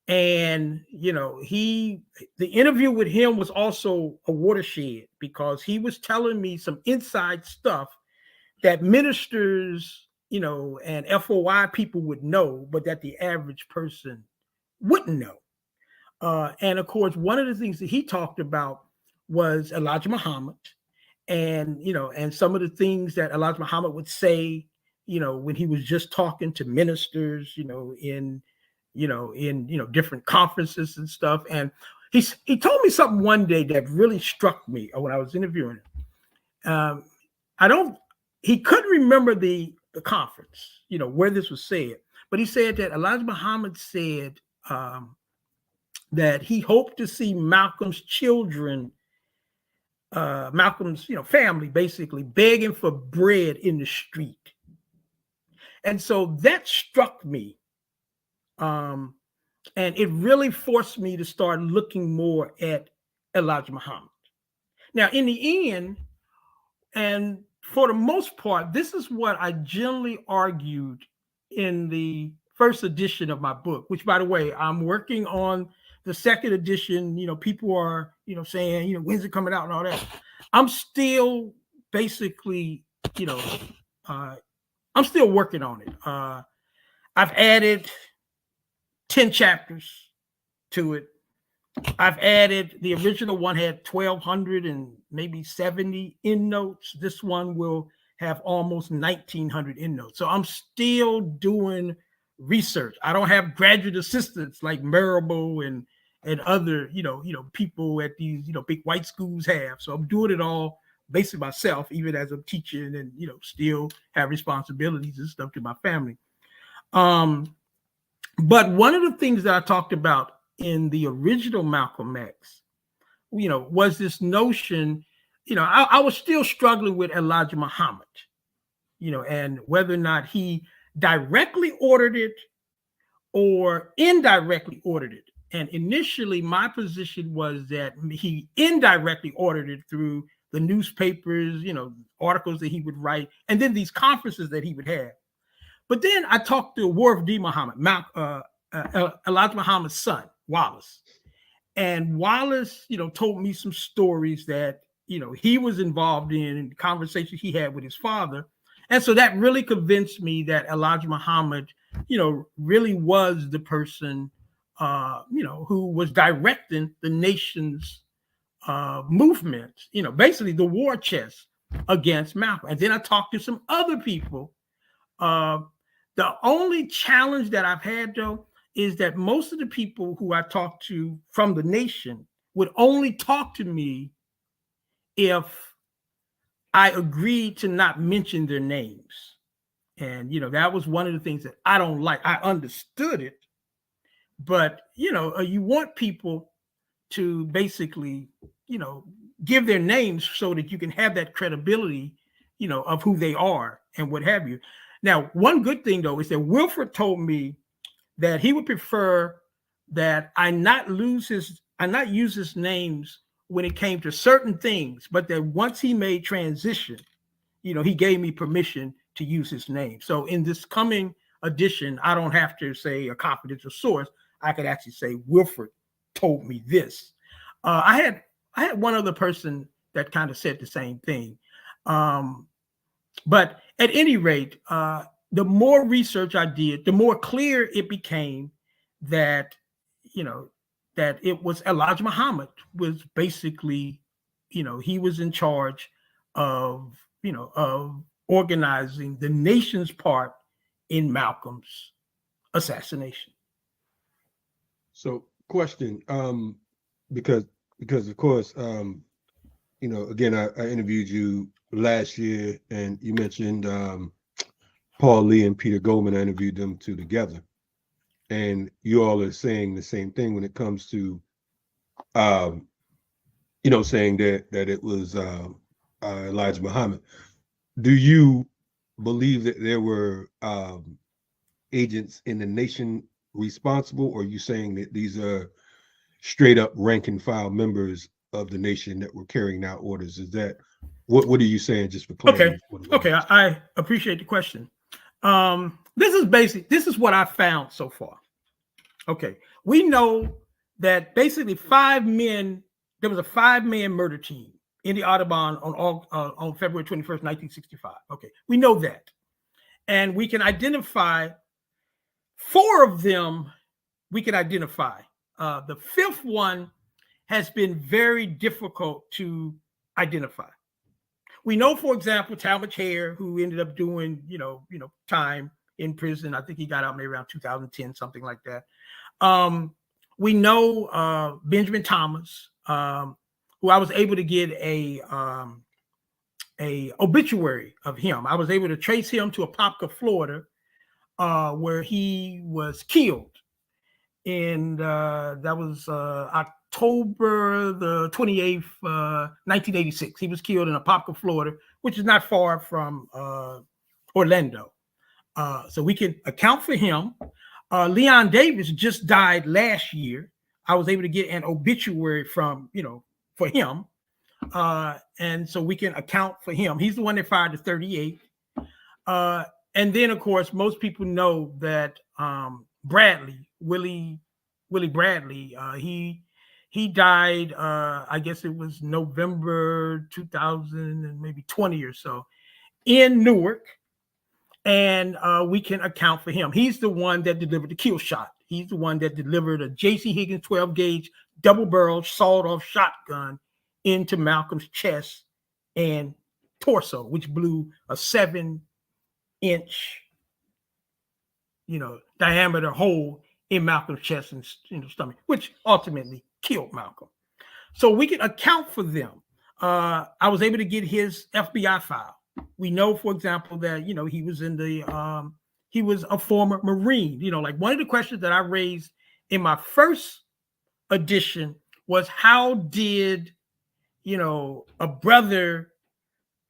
And, the interview with him was also a watershed because he was telling me some inside stuff that ministers, and FOI people would know, but that the average person wouldn't know. And of course, one of the things that he talked about was Elijah Muhammad, and and some of the things that Elijah Muhammad would say, when he was just talking to ministers, in different conferences and stuff. And he told me something one day that really struck me when I was interviewing him. He couldn't remember the conference, where this was said, but he said that Elijah Muhammad said that he hoped to see Malcolm's children, Malcolm's family, basically begging for bread in the street. And so that struck me, and it really forced me to start looking more at Elijah Muhammad. Now, in the end, and for the most part, this is what I generally argued in the first edition of my book, which, by the way, I'm working on the second edition. People are, saying, when's it coming out and all that. I'm still basically, I'm still working on it. I've added 10 chapters to it. I've added, the original one had 1,200 and maybe 70 endnotes. This one will have almost 1,900 endnotes. So I'm still doing research. I don't have graduate assistants like Marable and other, people at these, big white schools have. So I'm doing it all basically myself, even as I'm teaching and, you know, still have responsibilities and stuff to my family. But one of the things that I talked about in the original Malcolm X, you know, was this notion, you know, I was still struggling with Elijah Muhammad, you know, and whether or not he directly ordered it or indirectly ordered it. And initially, my position was that he indirectly ordered it through the newspapers, you know, articles that he would write, and then these conferences that he would have. But then I talked to Warith D. Muhammad, Elijah Muhammad's son, Wallace. And Wallace, you know, told me some stories that, you know, he was involved in conversations he had with his father. And so that really convinced me that Elijah Muhammad, you know, really was the person, you know, who was directing the nation's movement, you know, basically the war chest against Malcolm. And then I talked to some other people. The only challenge that I've had, though, is that most of the people who I talked to from the nation would only talk to me if I agreed to not mention their names. And, you know, that was one of the things that I don't like. I understood it, but, you know, you want people to basically, you know, give their names so that you can have that credibility, you know, of who they are and what have you. Now, one good thing, though, is that Wilford told me that he would prefer that I not use his names when it came to certain things, but that once he made transition, you know, he gave me permission to use his name. So in this coming edition, I don't have to say a confidential source. I could actually say Wilford told me this. I had one other person that kind of said the same thing. But at any rate, the more research I did, the more clear it became that, you know, that it was Elijah Muhammad was basically, you know, he was in charge of, you know, of organizing the nation's part in Malcolm's assassination. So, question, because of course, you know, again, I interviewed you last year, and you mentioned Paul Lee and Peter Goldman. I interviewed them two together, and you all are saying the same thing when it comes to, you know, saying that it was Elijah Muhammad. Do you believe that there were agents in the nation responsible, or are you saying that these are straight up rank and file members of the nation that were carrying out orders? Is that what are you saying, just for clarity? Okay, I appreciate the question. This is what I found so far. Okay, we know that basically there was a 5-man murder team in the Audubon on February 21st, 1965. Okay, we know that. And we can identify 4 of them. We can identify. The 5th one has been very difficult to identify. We know, for example, Talmadge Hare, who ended up doing, you know, time in prison. I think he got out maybe around 2010, something like that. We know Benjamin Thomas, who I was able to get a obituary of him. I was able to trace him to Apopka, Florida, where he was killed. And that was October the 28th, 1986. He was killed in Apopka, Florida, which is not far from Orlando. So we can account for him. Leon Davis just died last year. I was able to get an obituary from, you know, for him. And so we can account for him. He's the one that fired the 38. And then, of course, most people know that Willie Bradley, he died, I guess it was November 2020 or so, in Newark. And we can account for him. He's the one that delivered the kill shot. He's the one that delivered a J.C. Higgins 12-gauge double-barrel sawed-off shotgun into Malcolm's chest and torso, which blew a 7-inch, you know, diameter hole in Malcolm's chest and, you know, stomach, which ultimately killed Malcolm. So we can account for them. I was able to get his FBI file. We know, for example, that he was in the he was a former Marine. Like one of the questions that I raised in my first edition was, how did a brother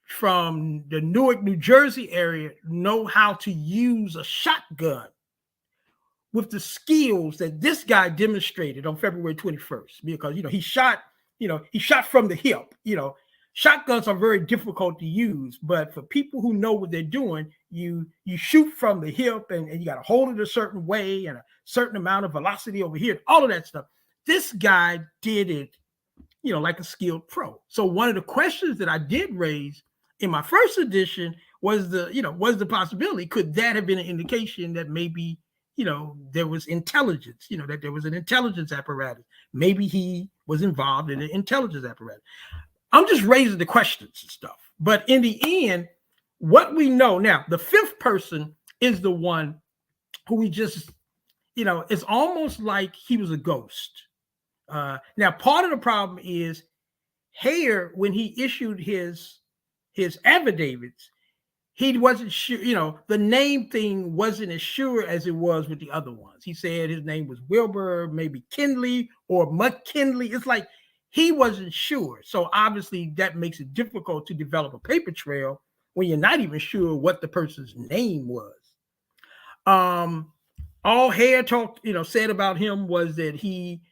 from the Newark, New Jersey area know how to use a shotgun with the skills that this guy demonstrated on February 21st? Because he shot from the hip. Shotguns are very difficult to use, but for people who know what they're doing, you shoot from the hip and you got to hold it a certain way and a certain amount of velocity over here, all of that stuff. This guy did it, like a skilled pro. So one of the questions that I did raise in my first edition was the possibility, could that have been an indication that maybe, there was intelligence, that there was an intelligence apparatus. Maybe he was involved in an intelligence apparatus. I'm just raising the questions and stuff. But in the end, what we know now, the fifth person is the one who we just, it's almost like he was a ghost. Now, part of the problem is Hare, when he issued his affidavits, he wasn't sure, the name thing wasn't as sure as it was with the other ones. He said his name was Wilbur, maybe Kinley or McKinley. It's like he wasn't sure. So obviously that makes it difficult to develop a paper trail when you're not even sure what the person's name was. All Hare said about him was that he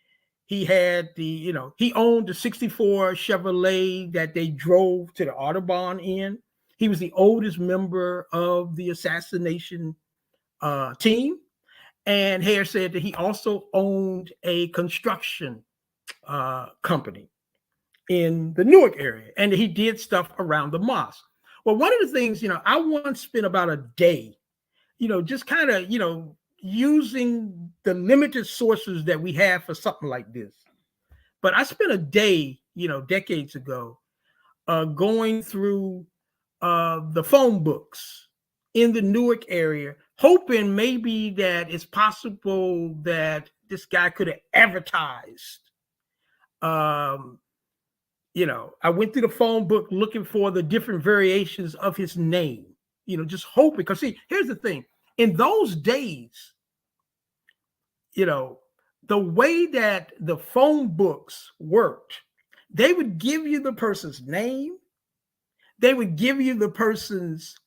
had he owned the 64 Chevrolet that they drove to the Audubon in. He was the oldest member of the Assassination team. And Hare said that he also owned a construction company in the Newark area, and he did stuff around the mosque. Well, one of the things, I once spent about a day, just kind of, using the limited sources that we have for something like this. But I spent a day, decades ago, going through the phone books in the Newark area, hoping maybe that it's possible that this guy could have advertised. I went through the phone book looking for the different variations of his name, just hoping. Because see, here's the thing. In those days, the way that the phone books worked, they would give you the person's name, they would give you the person's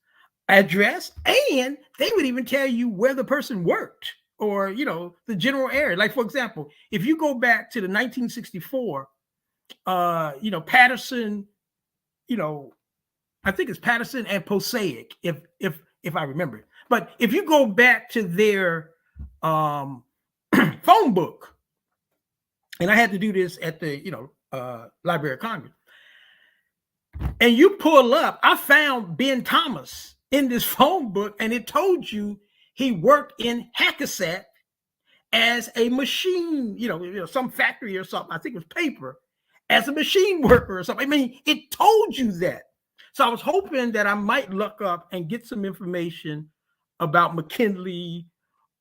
address, and they would even tell you where the person worked or, the general area. Like, for example, if you go back to the 1964, Patterson, I think it's Patterson and Posaic, if I remember. But if you go back to their phone book, and I had to do this at the Library of Congress, and you pull up, I found Ben Thomas in this phone book, and it told you he worked in Hackensack as a machine, some factory or something. I think it was paper, as a machine worker or something. I mean, it told you that. So I was hoping that I might look up and get some information about McKinley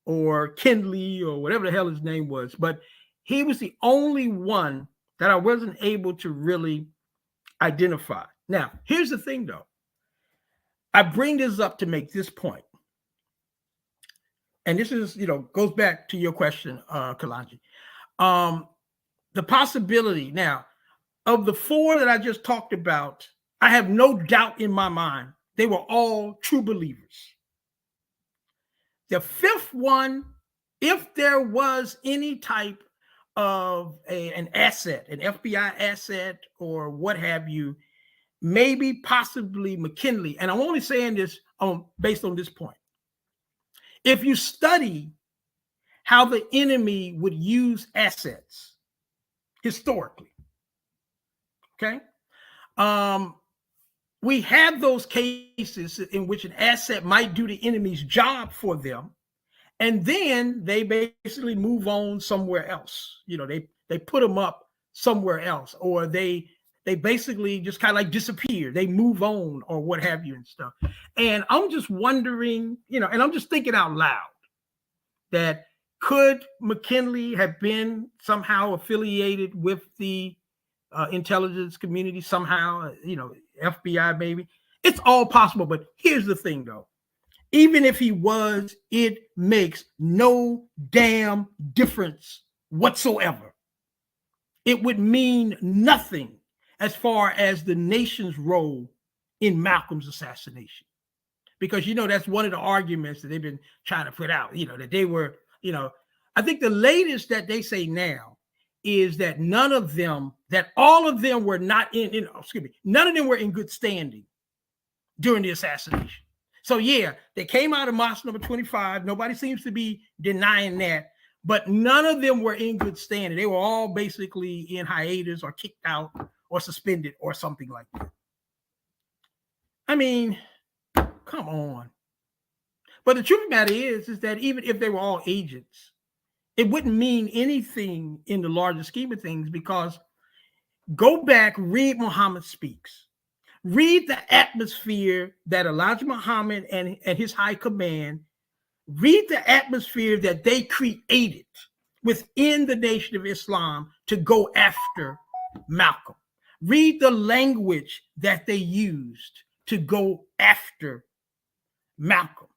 or Kinley or whatever the hell his name was. But he was the only one that I wasn't able to really identify. Now, here's the thing, though. I bring this up to make this point. And this is, goes back to your question, Kalanji. The possibility now of the four that I just talked about, I have no doubt in my mind they were all true believers. The fifth one, if there was any type of an asset, an FBI asset or what have you, maybe possibly McKinley. And I'm only saying this based on this point. If you study how the enemy would use assets historically, okay? We have those cases in which an asset might do the enemy's job for them, and then they basically move on somewhere else. They put them up somewhere else, or they basically just kind of like disappear. They move on or what have you and stuff. And I'm just wondering, and I'm just thinking out loud that could McKinley have been somehow affiliated with the intelligence community somehow, FBI maybe. It's all possible. But here's the thing, though. Even if he was, it makes no damn difference whatsoever. It would mean nothing as far as the nation's role in Malcolm's assassination. Because, that's one of the arguments that they've been trying to put out, that they were, I think the latest that they say now is that all of them were not none of them were in good standing during the assassination. So yeah, they came out of mosque number 25. Nobody seems to be denying that, but none of them were in good standing. They were all basically in hiatus or kicked out or suspended or something like that. I mean, come on. But the truth of the matter is that even if they were all agents, it wouldn't mean anything in the larger scheme of things, because go back, read Muhammad Speaks. Read the atmosphere that Elijah Muhammad and his high command, read the atmosphere that they created within the Nation of Islam to go after Malcolm. Read the language that they used to go after Malcolm.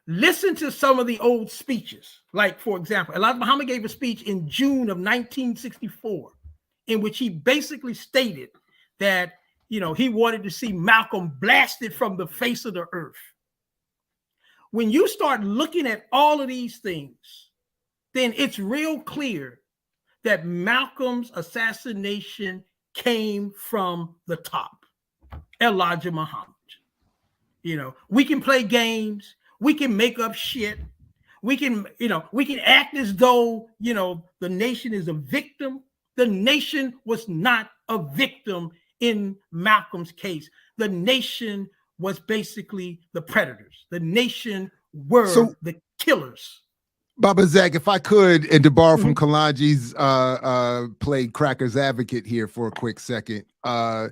Listen to some of the old speeches. Like, for example, Elijah Muhammad gave a speech in June of 1964 in which he basically stated that, he wanted to see Malcolm blasted from the face of the earth. When you start looking at all of these things, then it's real clear that Malcolm's assassination came from the top, Elijah Muhammad. We can play games. We can make up shit. We can act as though, the nation is a victim. The nation was not a victim in Malcolm's case. The nation was basically the predators. The nation were the killers. Baba Zak, if I could, and to borrow from Kalanji's played Cracker's advocate here for a quick second, to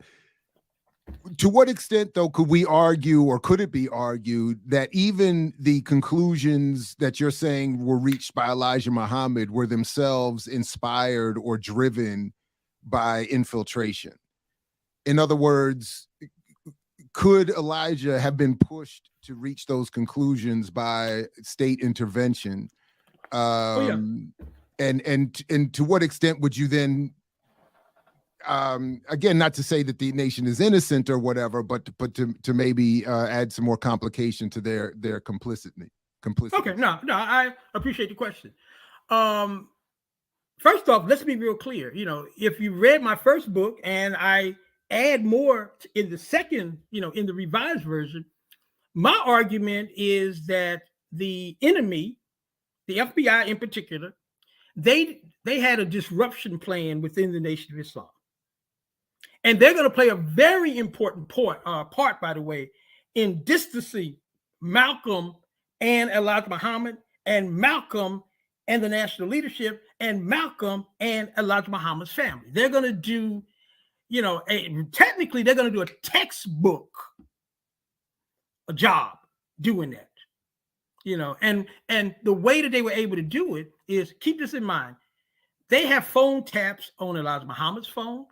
what extent, though, could we argue, or could it be argued, that even the conclusions that you're saying were reached by Elijah Muhammad were themselves inspired or driven by infiltration? In other words, could Elijah have been pushed to reach those conclusions by state intervention? And to what extent would you then, again, not to say that the nation is innocent or whatever, but to maybe add some more complication to their complicity? Okay, no, I appreciate the question. First off, let's be real clear. If you read my first book, and I add more in the second, in the revised version, my argument is that the enemy, the FBI in particular, they had a disruption plan within the Nation of Islam. And they're going to play a very important part, by the way, in distancing Malcolm and Elijah Muhammad, and Malcolm and the national leadership, and Malcolm and Elijah Muhammad's family. They're going to do, technically they're going to do a textbook job doing that. And the way that they were able to do it is, keep this in mind, they have phone taps on Elijah Muhammad's phone.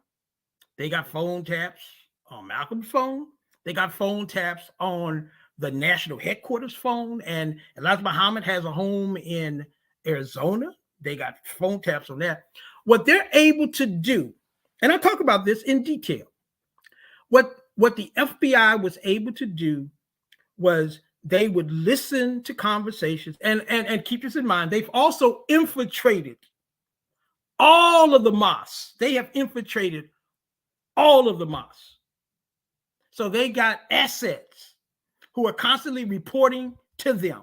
They got phone taps on Malcolm's phone. They got phone taps on the national headquarters phone. And Elijah Muhammad has a home in Arizona. They got phone taps on that. What they're able to do, and I'll talk about this in detail, what the FBI was able to do was they would listen to conversations, and keep this in mind, they've also infiltrated all of the mosques. They have infiltrated all of the mosques. So they got assets who are constantly reporting to them,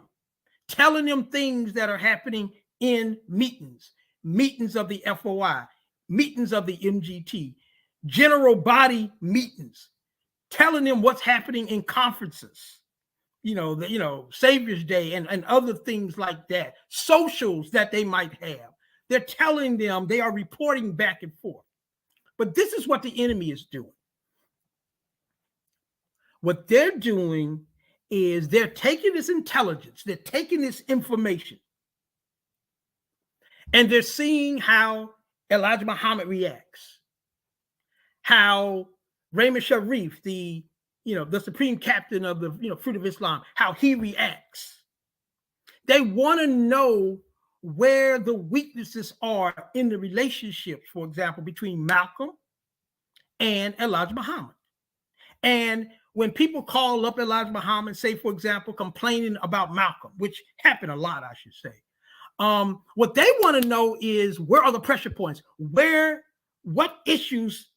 telling them things that are happening in meetings of the FOI, meetings of the MGT, general body meetings, telling them what's happening in conferences, Savior's Day and other things like that, socials that they might have. They're telling them, they are reporting back and forth. But this is what the enemy is doing. What they're doing is they're taking this intelligence, they're taking this information, and they're seeing how Elijah Muhammad reacts, how Raymond Sharif, the supreme captain of the Fruit of Islam, how he reacts. They want to know where the weaknesses are in the relationship, for example, between Malcolm and Elijah Muhammad. And when people call up Elijah Muhammad, say, for example, complaining about Malcolm, which happened a lot, I should say, what they want to know is, where are the pressure points? What issues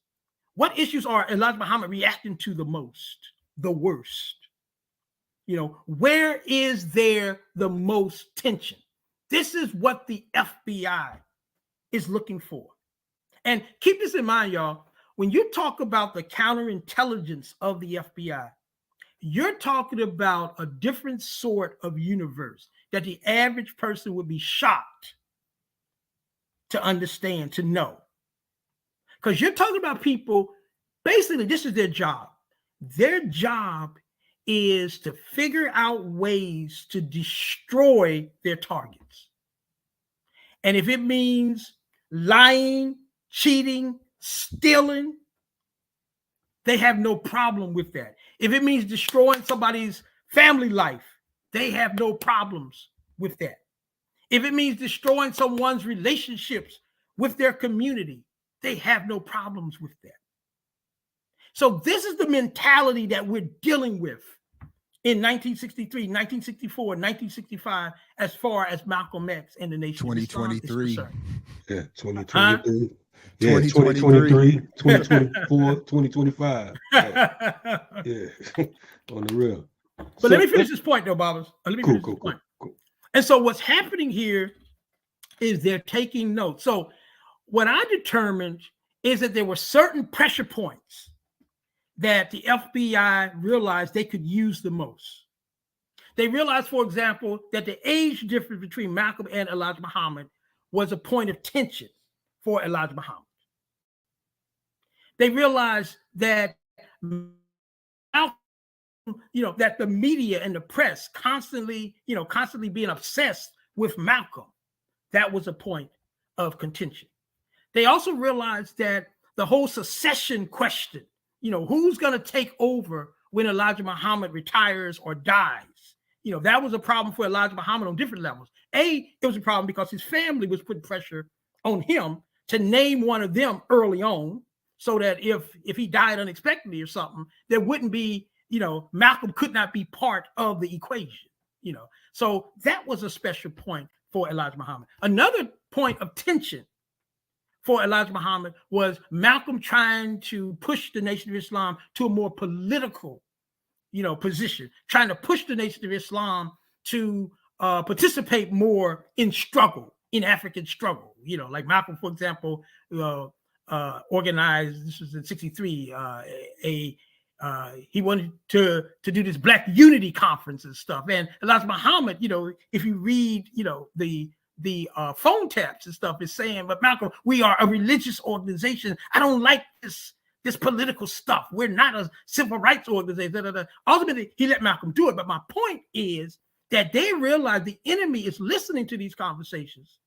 are Elijah Muhammad reacting to the most, the worst? Where is there the most tension? This is what the FBI is looking for. And keep this in mind, y'all. When you talk about the counterintelligence of the FBI, you're talking about a different sort of universe that the average person would be shocked to understand, to know. Because you're talking about people, basically, this is their job. Their job is to figure out ways to destroy their targets. And if it means lying, cheating, stealing, they have no problem with that. If it means destroying somebody's family life, they have no problems with that. If it means destroying someone's relationships with their community, they have no problems with that. So this is the mentality that we're dealing with in 1963, 1964, 1965, as far as Malcolm X and the Nation of Islam is 2023. concerned. Yeah, 2023. Yeah, 2023. 2024, 2025. Yeah. On the real. But let me finish this point, though, Baba. Let me finish this point. Cool. And so what's happening here is they're taking notes. So what I determined is that there were certain pressure points that the FBI realized they could use the most. They realized, for example, that the age difference between Malcolm and Elijah Muhammad was a point of tension for Elijah Muhammad. They realized that Malcolm, that the media and the press constantly being obsessed with Malcolm, that was a point of contention. They also realized that the whole secession question, who's going to take over when Elijah Muhammad retires or dies, that was a problem for Elijah Muhammad on different levels. It was a problem because his family was putting pressure on him to name one of them early on, so that if he died unexpectedly or something, there wouldn't be, Malcolm could not be part of the equation, So that was a special point for Elijah Muhammad. Another point of tension for Elijah Muhammad was Malcolm trying to push the Nation of Islam to a more political, position, trying to push the Nation of Islam to participate more in struggle, in African struggle. Like Malcolm, for example, organized, this was in 63, he wanted to do this Black Unity Conference and stuff. And Elijah Muhammad, if you read, the phone taps and stuff, is saying, but Malcolm, we are a religious organization. I don't like this political stuff. We're not a civil rights organization. Ultimately, he let Malcolm do it. But my point is that they realize the enemy is listening to these conversations.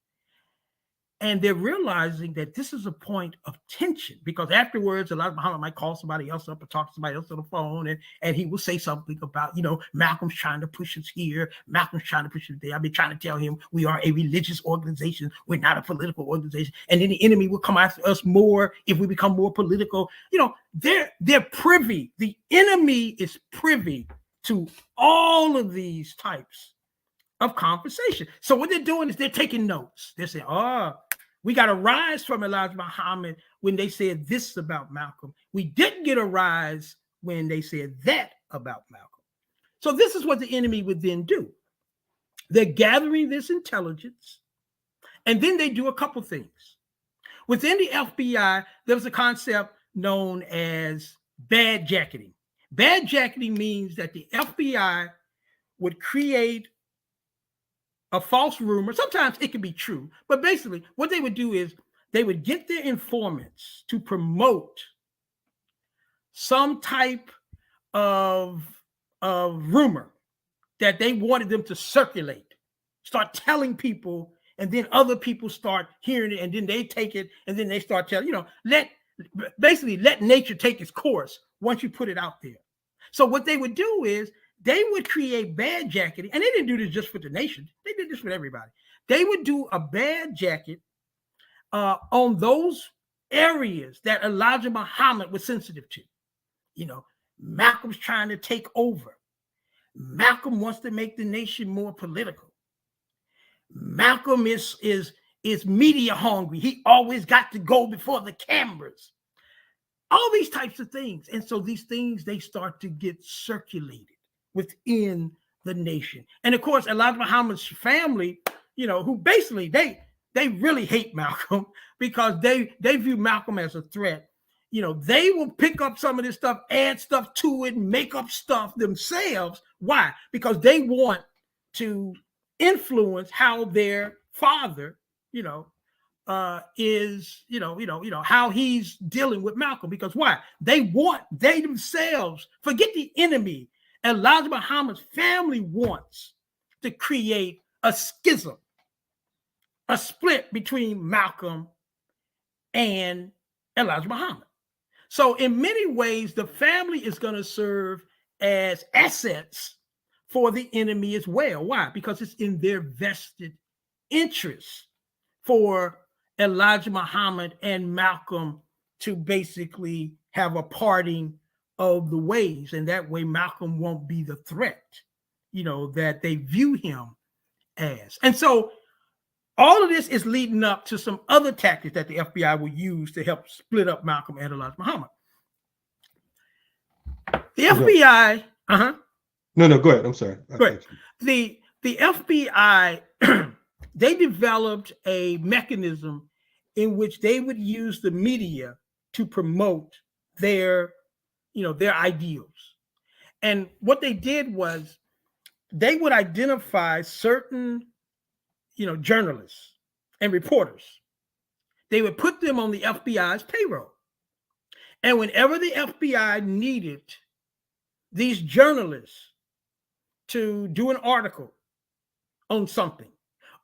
And they're realizing that this is a point of tension, because afterwards, Elijah Muhammad might call somebody else up or talk to somebody else on the phone, and he will say something about, Malcolm's trying to push us here. Malcolm's trying to push us there. I've been trying to tell him we are a religious organization. We're not a political organization. And then the enemy will come after us more if we become more political. They're privy. The enemy is privy to all of these types of conversation. So what they're doing is they're taking notes. They're saying, we got a rise from Elijah Muhammad when they said this about Malcolm. We didn't get a rise when they said that about Malcolm. So this is what the enemy would then do. They're gathering this intelligence, and then they do a couple things. Within the FBI, there was a concept known as bad jacketing. Bad jacketing means that the FBI would create a false rumor. Sometimes it can be true, but basically what they would do is they would get their informants to promote some type of rumor that they wanted them to circulate, start telling people and then other people start hearing it, and then they take it, and then they start telling, let nature take its course once you put it out there. So what they would do is they would create bad jacketing, and they didn't do this just for the nation. They did this with everybody. They would do a bad jacket on those areas that Elijah Muhammad was sensitive to. Malcolm's trying to take over. Malcolm wants to make the nation more political. Malcolm is media hungry. He always got to go before the cameras. All these types of things. And so these things, they start to get circulated within the nation. And of course, Elijah Muhammad's family, who basically they really hate Malcolm because they view Malcolm as a threat. They will pick up some of this stuff, add stuff to it, make up stuff themselves. Why? Because they want to influence how their father, is, how he's dealing with Malcolm. Because why? They themselves, forget the enemy. Elijah Muhammad's family wants to create a schism, a split between Malcolm and Elijah Muhammad. So in many ways, the family is going to serve as assets for the enemy as well. Why? Because it's in their vested interest for Elijah Muhammad and Malcolm to basically have a parting of the ways. And that way Malcolm won't be the threat, that they view him as. And so all of this is leading up to some other tactics that the FBI will use to help split up Malcolm and Elijah Muhammad. The FBI, No, go ahead. I'm sorry. Go ahead. The FBI, they developed a mechanism in which they would use the media to promote their ideals. And what they did was they would identify certain journalists and reporters. They would put them on the FBI's payroll. And whenever the FBI needed these journalists to do an article on something,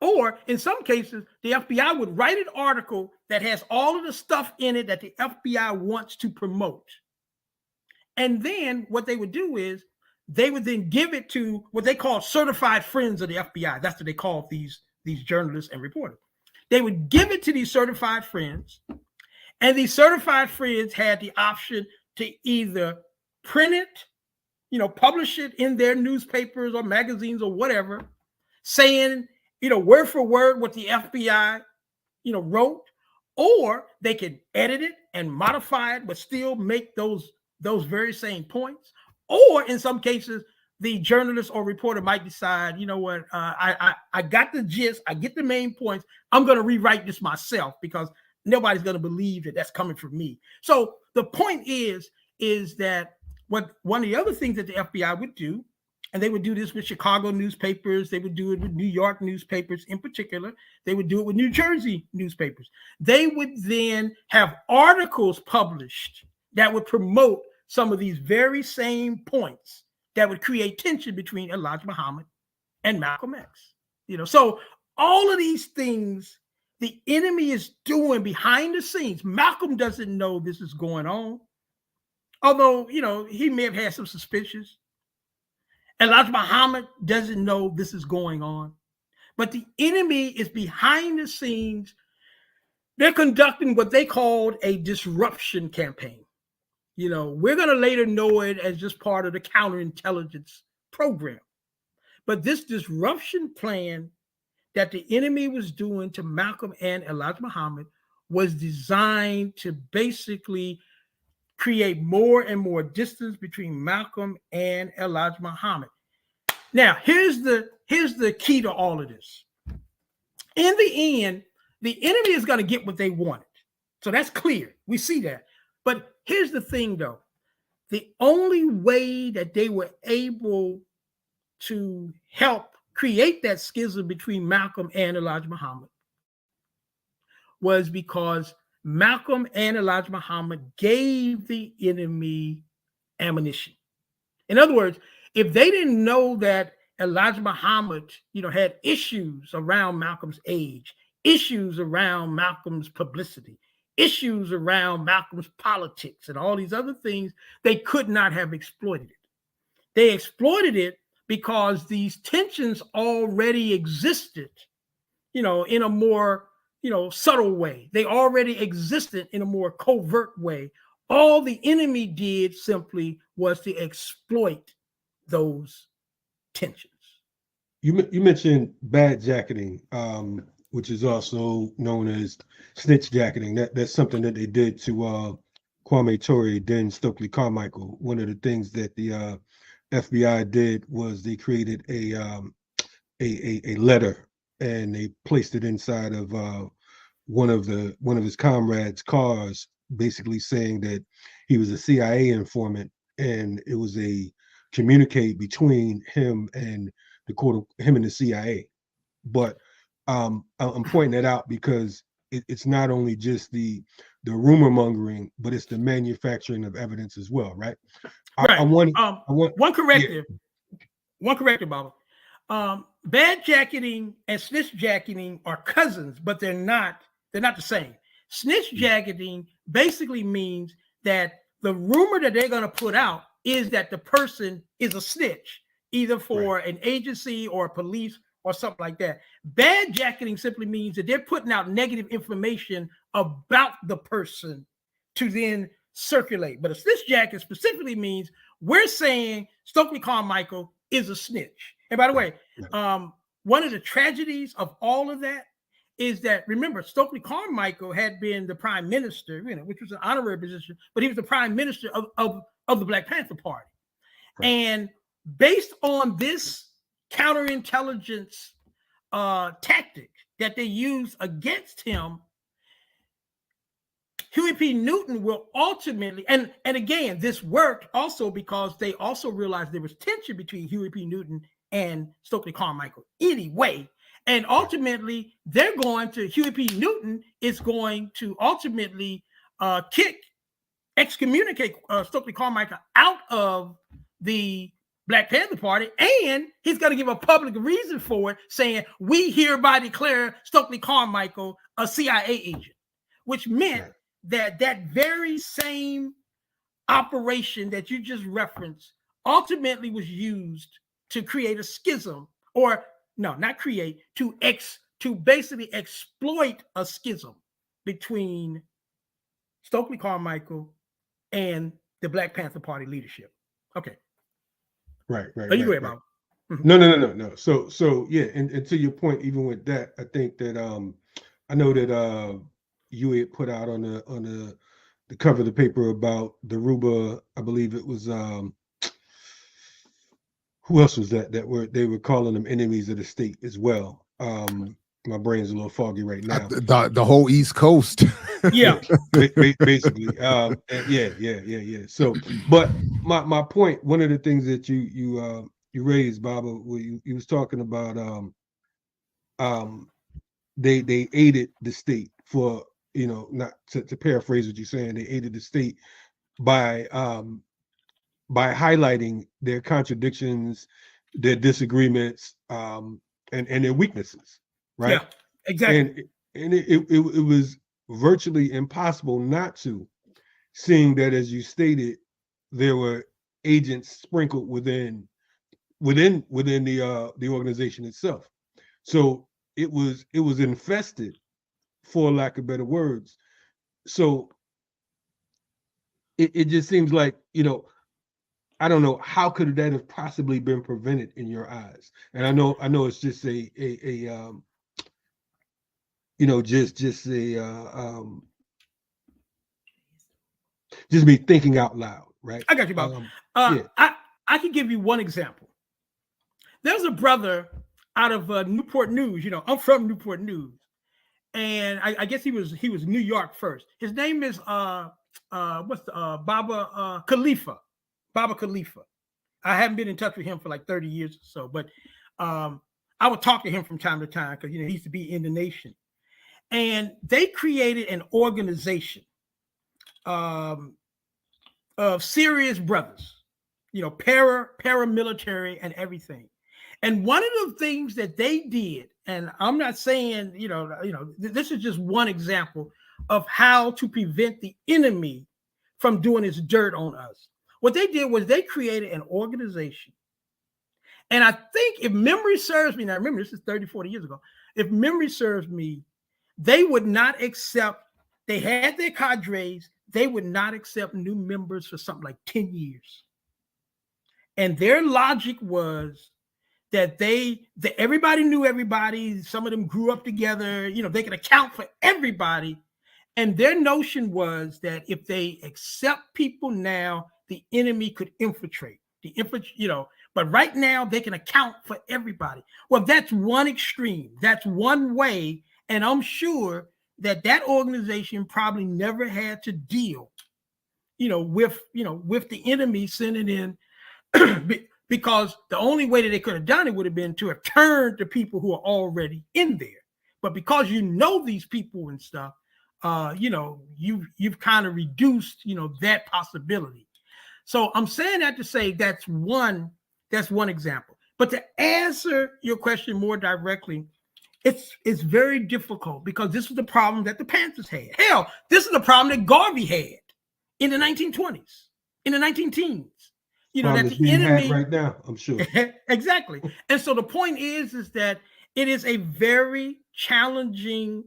or in some cases, the FBI would write an article that has all of the stuff in it that the FBI wants to promote. And then what they would do is they would then give it to what they call certified friends of the FBI. That's what they call these journalists and reporters. They would give it to these certified friends, and these certified friends had the option to either print it, publish it in their newspapers or magazines or whatever, saying, word for word what the FBI, wrote, or they could edit it and modify it, but still make those very same points. Or in some cases, the journalist or reporter might decide, I got the gist, I get the main points. I'm going to rewrite this myself because nobody's going to believe that that's coming from me. So the point is that what one of the other things that the FBI would do, and they would do this with Chicago newspapers, they would do it with New York newspapers in particular, they would do it with New Jersey newspapers. They would then have articles published that would promote some of these very same points that would create tension between Elijah Muhammad and Malcolm X. So all of these things the enemy is doing behind the scenes. Malcolm doesn't know this is going on, although he may have had some suspicions. Elijah Muhammad doesn't know this is going on, but the enemy is behind the scenes. They're conducting what they called a disruption campaign. We're going to later know it as just part of the counterintelligence program. But this disruption plan that the enemy was doing to Malcolm and Elijah Muhammad was designed to basically create more and more distance between Malcolm and Elijah Muhammad. Now, here's the key to all of this. In the end, the enemy is going to get what they wanted. So that's clear. We see that. But here's the thing, though. The only way that they were able to help create that schism between Malcolm and Elijah Muhammad was because Malcolm and Elijah Muhammad gave the enemy ammunition. In other words, if they didn't know that Elijah Muhammad, had issues around Malcolm's age, issues around Malcolm's publicity, issues around Malcolm's politics, and all these other things, they could not have exploited it. They exploited it because these tensions already existed, in a more, subtle way. They already existed in a more covert way. All the enemy did simply was to exploit those tensions. You mentioned bad jacketing, which is also known as snitch jacketing. That's something that they did to Kwame Ture, then Stokely Carmichael. One of the things that the FBI did was they created a letter, and they placed it inside of one of his comrades' cars, basically saying that he was a CIA informant, and it was a communicate between him and the CIA. But I'm pointing that out because it's not only just the rumor mongering, but it's the manufacturing of evidence as well, right? Right. I want one corrective. Yeah. One corrective, Baba. Bad jacketing and snitch jacketing are cousins, but they're not the same. Snitch jacketing basically means that the rumor that they're going to put out is that the person is a snitch, either for an agency or police or something like that. Bad jacketing simply means that they're putting out negative information about the person to then circulate. But a snitch jacket specifically means we're saying Stokely Carmichael is a snitch. And by the way, one of the tragedies of all of that is that, remember, Stokely Carmichael had been the prime minister, which was an honorary position, but he was the prime minister of the Black Panther Party. Right. And based on this counterintelligence tactic that they used against him, Huey P. Newton will ultimately, and again, this worked also because they also realized there was tension between Huey P. Newton and Stokely Carmichael anyway. And ultimately, Huey P. Newton is going to ultimately excommunicate Stokely Carmichael out of the Black Panther Party, and he's going to give a public reason for it, saying, we hereby declare Stokely Carmichael a CIA agent, which meant that very same operation that you just referenced ultimately was used to create a schism, or no, not create, to basically exploit a schism between Stokely Carmichael and the Black Panther Party leadership. Okay. Right. You go ahead, Bob. No. So yeah, and to your point, even with that, I think that I know that you had put out on the cover of the paper about the Ruba. I believe it was who else was that they were calling them enemies of the state as well. My brain's a little foggy right now. The whole East Coast. Yeah. Basically. Yeah. So, but my point, one of the things that you raised, Baba, where you was talking about they aided the state for, not to paraphrase what you're saying, they aided the state by highlighting their contradictions, their disagreements, and their weaknesses, right? Yeah, exactly. And it was virtually impossible not to, seeing that, as you stated, there were agents sprinkled within the organization itself. So it was infested, for lack of better words. So it just seems like, I don't know, how could that have possibly been prevented in your eyes? And I know it's just just me thinking out loud, right? I got you, Bob. I can give you one example. There's a brother out of Newport News. I'm from Newport News, and I guess he was New York first. His name is Baba Khalifa. Baba Khalifa. I haven't been in touch with him for like 30 years or so, but I would talk to him from time to time because he used to be in the nation. And they created an organization of serious brothers, paramilitary and everything. And one of the things that they did, and I'm not saying, this is just one example of how to prevent the enemy from doing his dirt on us. What they did was they created an organization. And I think if memory serves me, now remember, this is 30, 40 years ago. If memory serves me, they would not accept, they had their cadres, they would not accept new members for something like 10 years. And their logic was that everybody knew everybody. Some of them grew up together, they could account for everybody. And their notion was that if they accept people now, the enemy could infiltrate. But right now they can account for everybody. Well, that's one extreme. That's one way. And I'm sure that organization probably never had to deal, with the enemy sending in, because the only way that they could have done it would have been to have turned to people who are already in there. But because these people and stuff, you've kind of reduced, that possibility. So I'm saying that to say that's one example. But to answer your question more directly, it's very difficult because this is the problem that the Panthers had. Hell, this is the problem that Garvey had in the 1920s, in the 19-teens. That the enemy right now, I'm sure. Exactly. And so the point is that it is a very challenging,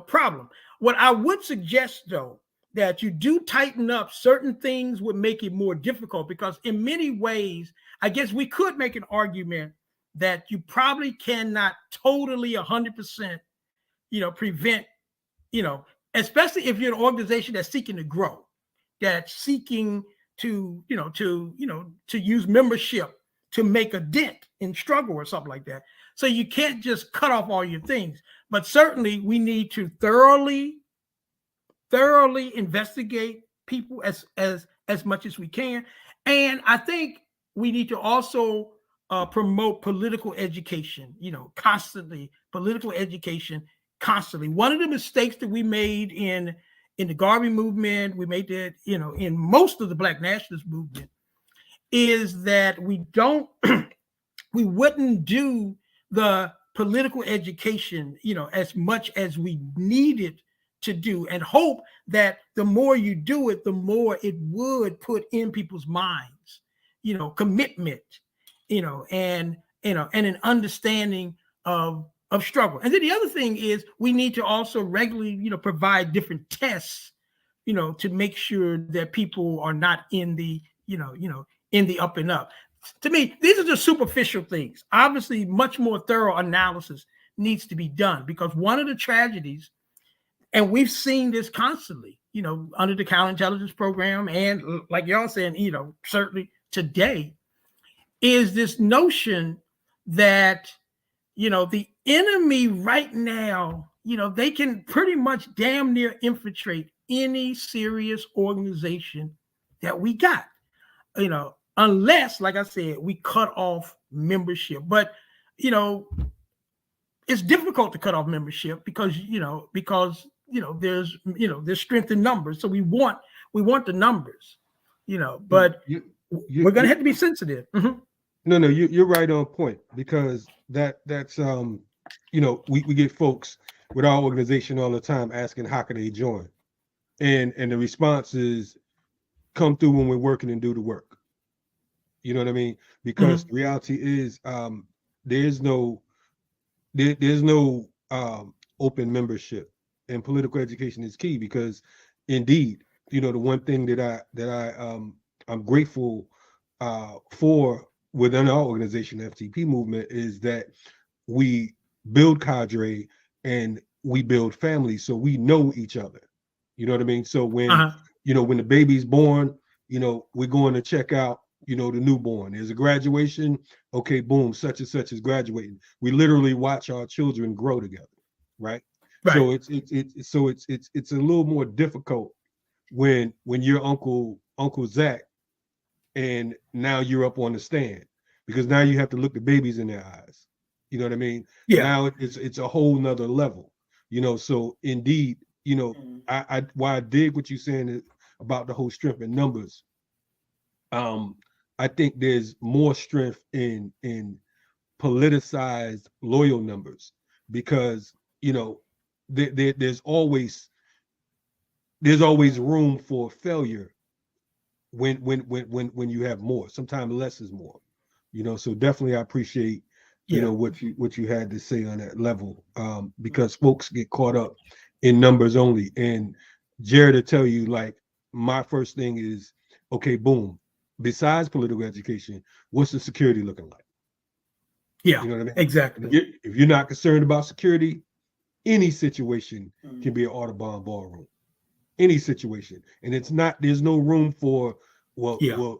problem. What I would suggest, though, that you do tighten up certain things would make it more difficult, because in many ways, I guess we could make an argument that you probably cannot totally 100%, prevent, especially if you're an organization that's seeking to grow, that's seeking to use membership to make a dent in struggle or something like that. So you can't just cut off all your things, but certainly we need to thoroughly investigate people as much as we can. And I think we need to also promote political education, constantly, political education constantly. One of the mistakes that we made in the Garvey movement, we made that, in most of the Black nationalist movement, is that we wouldn't do the political education, as much as we needed to do, and hope that the more you do it, the more it would put in people's minds, commitment, and an understanding of struggle. And then the other thing is we need to also regularly, provide different tests, to make sure that people are not in the, in the up and up. To me, these are just superficial things. Obviously, much more thorough analysis needs to be done, because one of the tragedies, and we've seen this constantly, under the counterintelligence program, and like y'all saying, certainly today, is this notion that, the enemy right now, they can pretty much damn near infiltrate any serious organization that we got, unless, like I said, we cut off membership. But, it's difficult to cut off membership because there's strength in numbers. So we want the numbers, but we're going to have to be sensitive. Mm-hmm. No, you're right on point, because that's we get folks with our organization all the time asking how can they join, and the response is come through when we're working and do the work. You know what I mean? Because the reality is there's no open membership, and political education is key, because indeed, the one thing that I'm grateful for within our organization, the FTP movement, is that we build cadre and we build families, so we know each other. You know what I mean? So when when the baby's born, we're going to check out the newborn. There's a graduation, okay, boom, such and such is graduating. We literally watch our children grow together, right? So it's a little more difficult when you're Uncle Zach and now you're up on the stand, because now you have to look the babies in their eyes. You know what I mean? Yeah. Now it's a whole nother level. So indeed, I why I dig what you're saying about the whole strength in numbers. I think there's more strength in politicized loyal numbers, because there's always room for failure when you have more. Sometimes less is more. So definitely I appreciate what you had to say on that level, because folks get caught up in numbers only. And Jared, to tell you, like, my first thing is, okay, boom, besides political education, what's the security looking like? Yeah, you know what I mean? Exactly. If you're not concerned about security, any situation can be an Audubon ballroom, any situation. And there's no room for, right.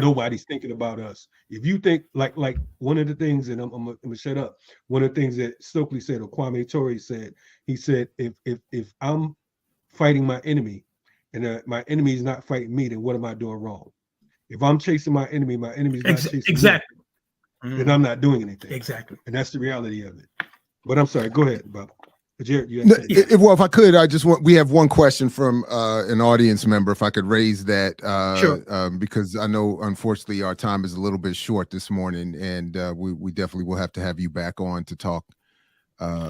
Nobody's thinking about us. If you think like one of the things, and I'm gonna shut up. One of the things that Stokely said, or Kwame Ture said, he said, if I'm fighting my enemy and my enemy is not fighting me, then what am I doing wrong? If I'm chasing my enemy's not chasing me, then I'm not doing anything. Exactly. And that's the reality of it. But I'm sorry, go ahead, Bob. Jared, you well, if I could, we have one question from an audience member, if I could raise that, Sure. Because I know, unfortunately, our time is a little bit short this morning, and we definitely will have to have you back on to talk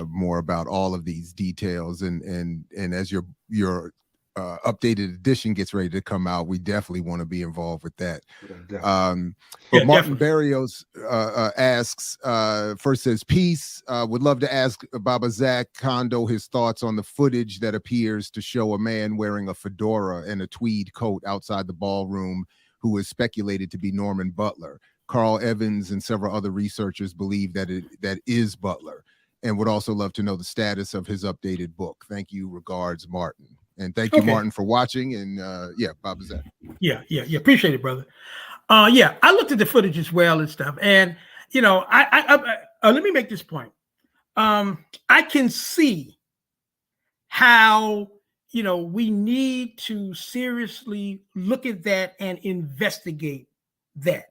more about all of these details. And as your updated edition gets ready to come out, we definitely want to be involved with that. But Martin Barrios asks, first says, peace, would love to ask Baba Zak Kondo his thoughts on the footage that appears to show a man wearing a fedora and a tweed coat outside the ballroom who is speculated to be Norman Butler. Carl Evans and several other researchers believe that is Butler, and would also love to know the status of his updated book. Thank you. Regards, Martin. And thank you, Martin, for watching. And Baba Zak. Yeah. Appreciate it, brother. I looked at the footage as well and stuff. And, I let me make this point. I can see how, we need to seriously look at that and investigate that.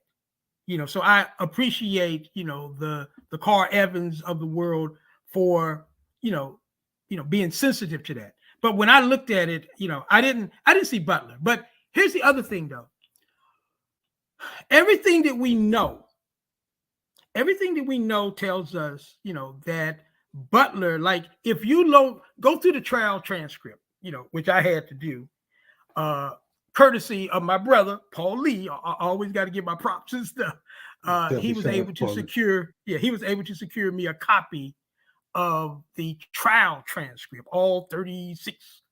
So I appreciate, the Carl Evans of the world for, being sensitive to that. But when I looked at it, I didn't see Butler. But here's the other thing, though. Everything that we know tells us, that Butler, like, if you go through the trial transcript, which I had to do, courtesy of my brother, Paul Lee. I always got to give my props and stuff. He was able to secure me a copy of the trial transcript, all 36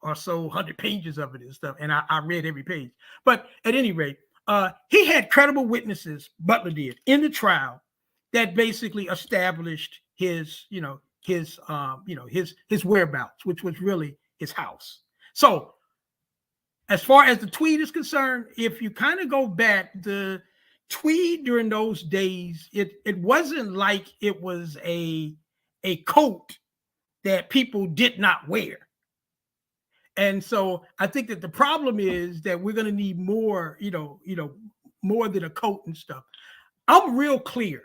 or so 100 pages of it and stuff. And I read every page. But at any rate, he had credible witnesses, Butler did, in the trial that basically established his whereabouts, which was really his house. So as far as the tweed is concerned, if you kind of go back, the tweed during those days, it wasn't like it was a coat that people did not wear. And so I think that the problem is that we're going to need more, more than a coat and stuff. I'm real clear,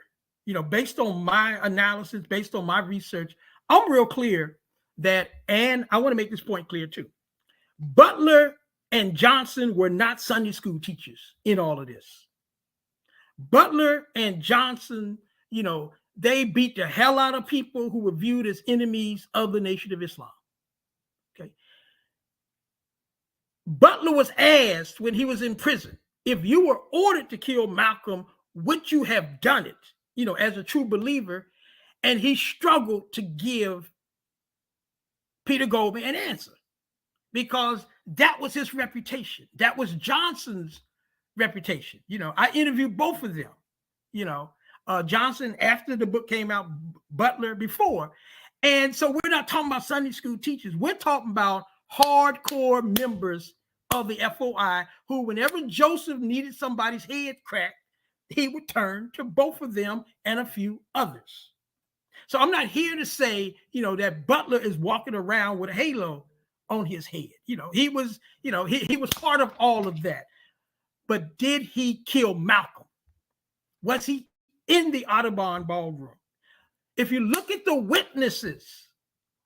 based on my analysis, based on my research, I'm real clear that, and I want to make this point clear too, Butler and Johnson were not Sunday school teachers in all of this. Butler and Johnson, they beat the hell out of people who were viewed as enemies of the Nation of Islam. Okay. Butler was asked when he was in prison, if you were ordered to kill Malcolm, would you have done it, as a true believer? And he struggled to give Peter Goldman an answer, because that was his reputation. That was Johnson's reputation. I interviewed both of them, Johnson after the book came out, Butler before. And so we're not talking about Sunday school teachers. We're talking about hardcore members of the FOI who, whenever Joseph needed somebody's head cracked, he would turn to both of them and a few others. So I'm not here to say, that Butler is walking around with a halo on his head. He was, he was part of all of that. But did he kill Malcolm? Was he in the Audubon ballroom? If you look at the witnesses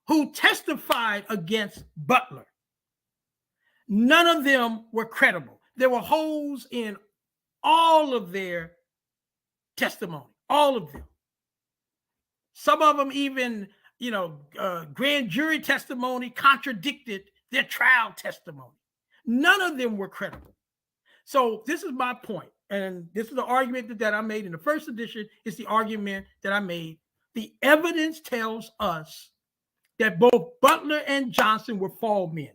who testified against Butler, none of them were credible. There were holes in all of their testimony, all of them. Some of them even, grand jury testimony contradicted their trial testimony. None of them were credible. So this is my point. And this is the argument that I made in the first edition. It's the argument that I made. The evidence tells us that both Butler and Johnson were fall men.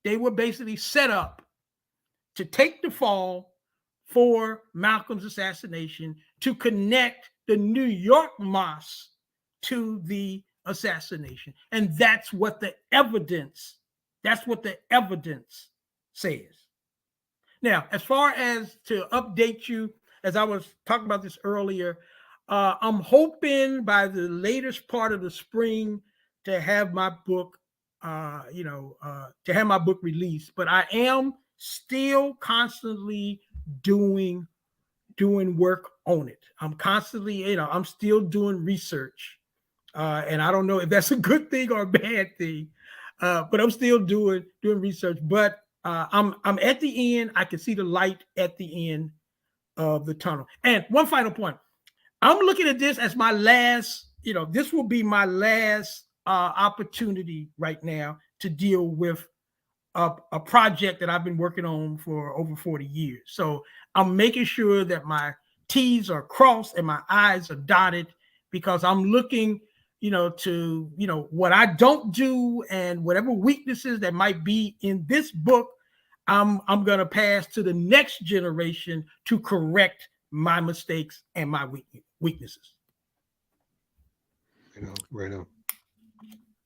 They were basically set up to take the fall for Malcolm's assassination, to connect the New York mosque to the assassination. And that's what the evidence says. Now, as far as to update you, as I was talking about this earlier, I'm hoping by the latest part of the spring to have my book, released. But I am still constantly doing work on it. I'm constantly, I'm still doing research, and I don't know if that's a good thing or a bad thing, but I'm still doing research. But I'm at the end. I can see the light at the end of the tunnel. And one final point. I'm looking at this as my last, this will be my last opportunity right now to deal with a project that I've been working on for over 40 years. So I'm making sure that my T's are crossed and my I's are dotted, because I'm looking, to, what I don't do and whatever weaknesses that might be in this book, I'm going to pass to the next generation to correct my mistakes and my weaknesses. Right on.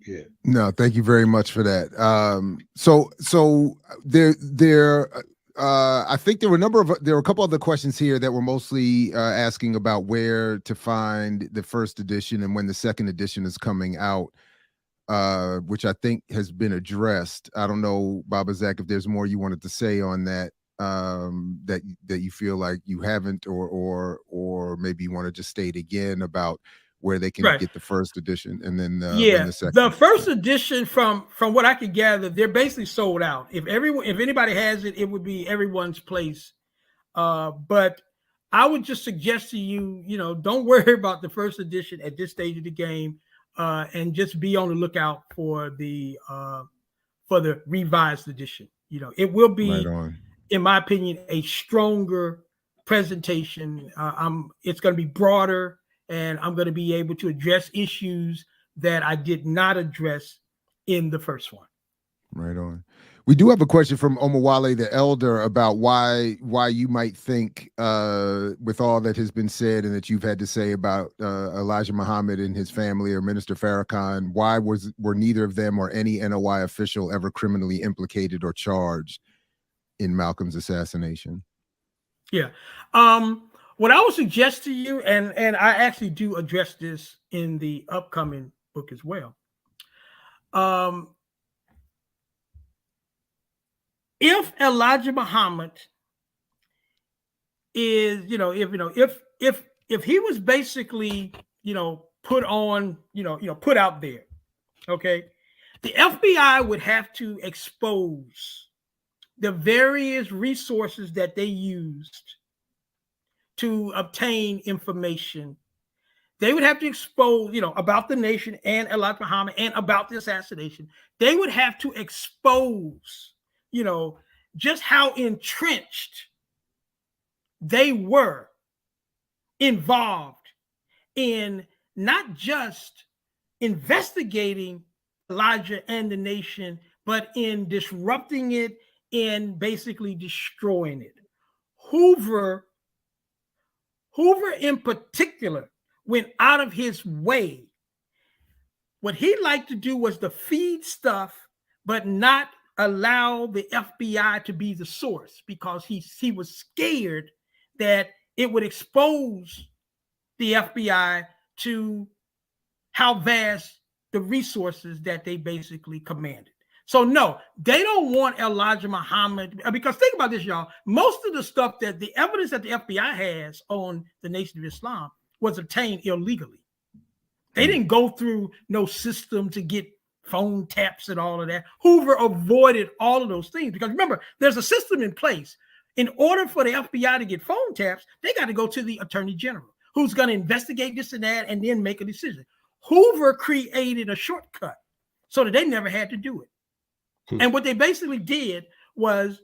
Yeah. No, thank you very much for that. So I think there were a couple other questions here that were mostly asking about where to find the first edition and when the second edition is coming out, which I think has been addressed. I don't know, Baba Zak, if there's more you wanted to say on that, that you feel like you haven't, or maybe you want to just state again about where they can get the first edition, and then the second. The first edition, from what I could gather, they're basically sold out. If anybody has it, it would be everyone's place. But I would just suggest to you, don't worry about the first edition at this stage of the game, and just be on the lookout for the revised edition. It will be, right on, in my opinion, a stronger presentation. It's going to be broader, and I'm going to be able to address issues that I did not address in the first one. Right on. We do have a question from Omawale the Elder about why you might think, with all that has been said and that you've had to say about Elijah Muhammad and his family, or Minister Farrakhan, why were neither of them or any NOI official ever criminally implicated or charged in Malcolm's assassination? Yeah. What I would suggest to you, and I actually do address this in the upcoming book as well. If Elijah Muhammad is, if he was basically, put on, put out there, okay, the FBI would have to expose the various resources that they used to obtain information. They would have to expose, about the nation and Elijah Muhammad and about the assassination. They would have to expose, just how entrenched they were involved in not just investigating Elijah and the nation, but in disrupting it, in basically destroying it. Hoover in particular went out of his way. What he liked to do was to feed stuff, but not allow the FBI to be the source, because he was scared that it would expose the FBI to how vast the resources that they basically commanded. So no, they don't want Elijah Muhammad, because think about this, y'all. Most of the stuff, that the evidence that the FBI has on the Nation of Islam was obtained illegally. They didn't go through no system to get phone taps and all of that. Hoover avoided all of those things, because remember, there's a system in place. In order for the FBI to get phone taps, they got to go to the Attorney General, who's going to investigate this and that and then make a decision. Hoover created a shortcut so that they never had to do it. And what they basically did was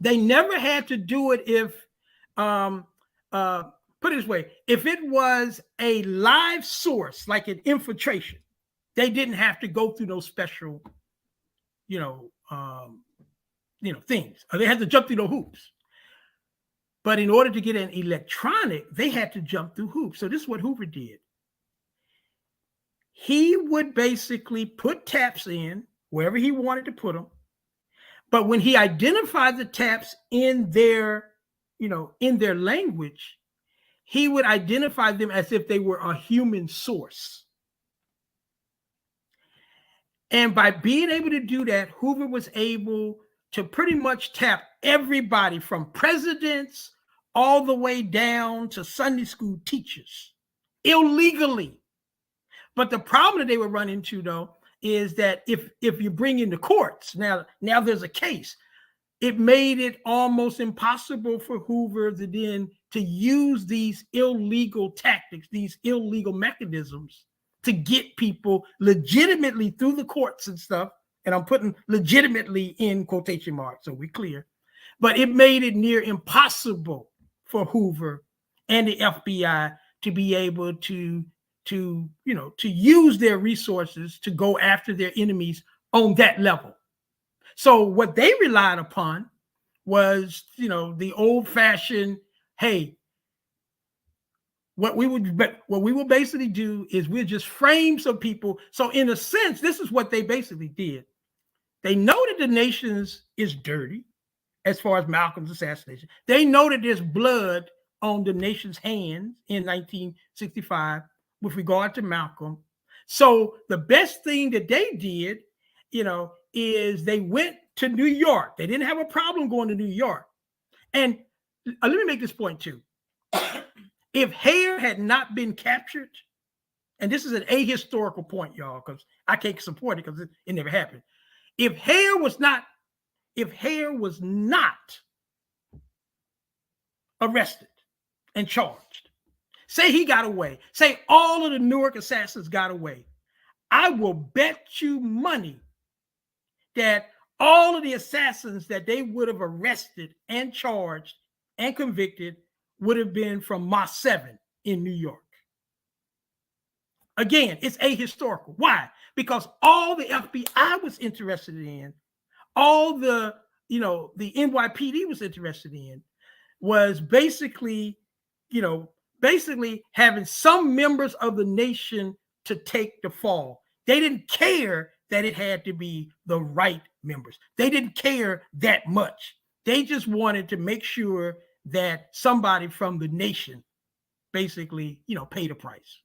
they never had to do it if, put it this way, if it was a live source, like an infiltration, they didn't have to go through those special, things. Or they had to jump through the hoops. But in order to get an electronic, they had to jump through hoops. So this is what Hoover did. He would basically put taps in wherever he wanted to put them. But when he identified the taps in their language, he would identify them as if they were a human source. And by being able to do that, Hoover was able to pretty much tap everybody from presidents all the way down to Sunday school teachers illegally. But the problem that they would run into, though, is that if you bring in the courts, now there's a case, it made it almost impossible for Hoover to use these illegal tactics, these illegal mechanisms to get people legitimately through the courts and stuff. And I'm putting legitimately in quotation marks, so we're clear. But it made it near impossible for Hoover and the FBI to be able to use their resources to go after their enemies on that level. So what they relied upon was, the old-fashioned, hey, what we will basically do is we'll just frame some people. So in a sense, this is what they basically did. They know that the nation is dirty as far as Malcolm's assassination. They know that there's blood on the nation's hands in 1965 with regard to Malcolm. So the best thing that they did, is they went to New York. They didn't have a problem going to New York. And let me make this point too. If Hare had not been captured, and this is an ahistorical point, y'all, because I can't support it because it never happened. If Hare was not arrested and charged, say he got away, say all of the Newark assassins got away, I will bet you money that all of the assassins that they would have arrested and charged and convicted would have been from Mos 7 in New York. Again, it's ahistorical. Why? Because all the FBI was interested in, all the NYPD was interested in, was basically having some members of the nation to take the fall. They didn't care that it had to be the right members. They didn't care that much. They just wanted to make sure that somebody from the nation basically, paid a price.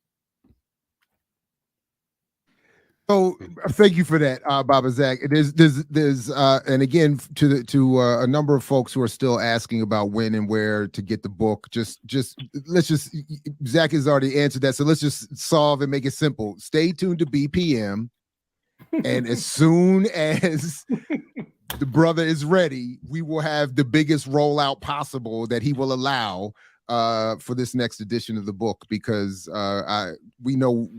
So thank you for that, Baba Zak. There's and again to a number of folks who are still asking about when and where to get the book. Zak has already answered that, so let's just solve and make it simple. Stay tuned to BPM, and as soon as the brother is ready, we will have the biggest rollout possible that he will allow for this next edition of the book, because we know.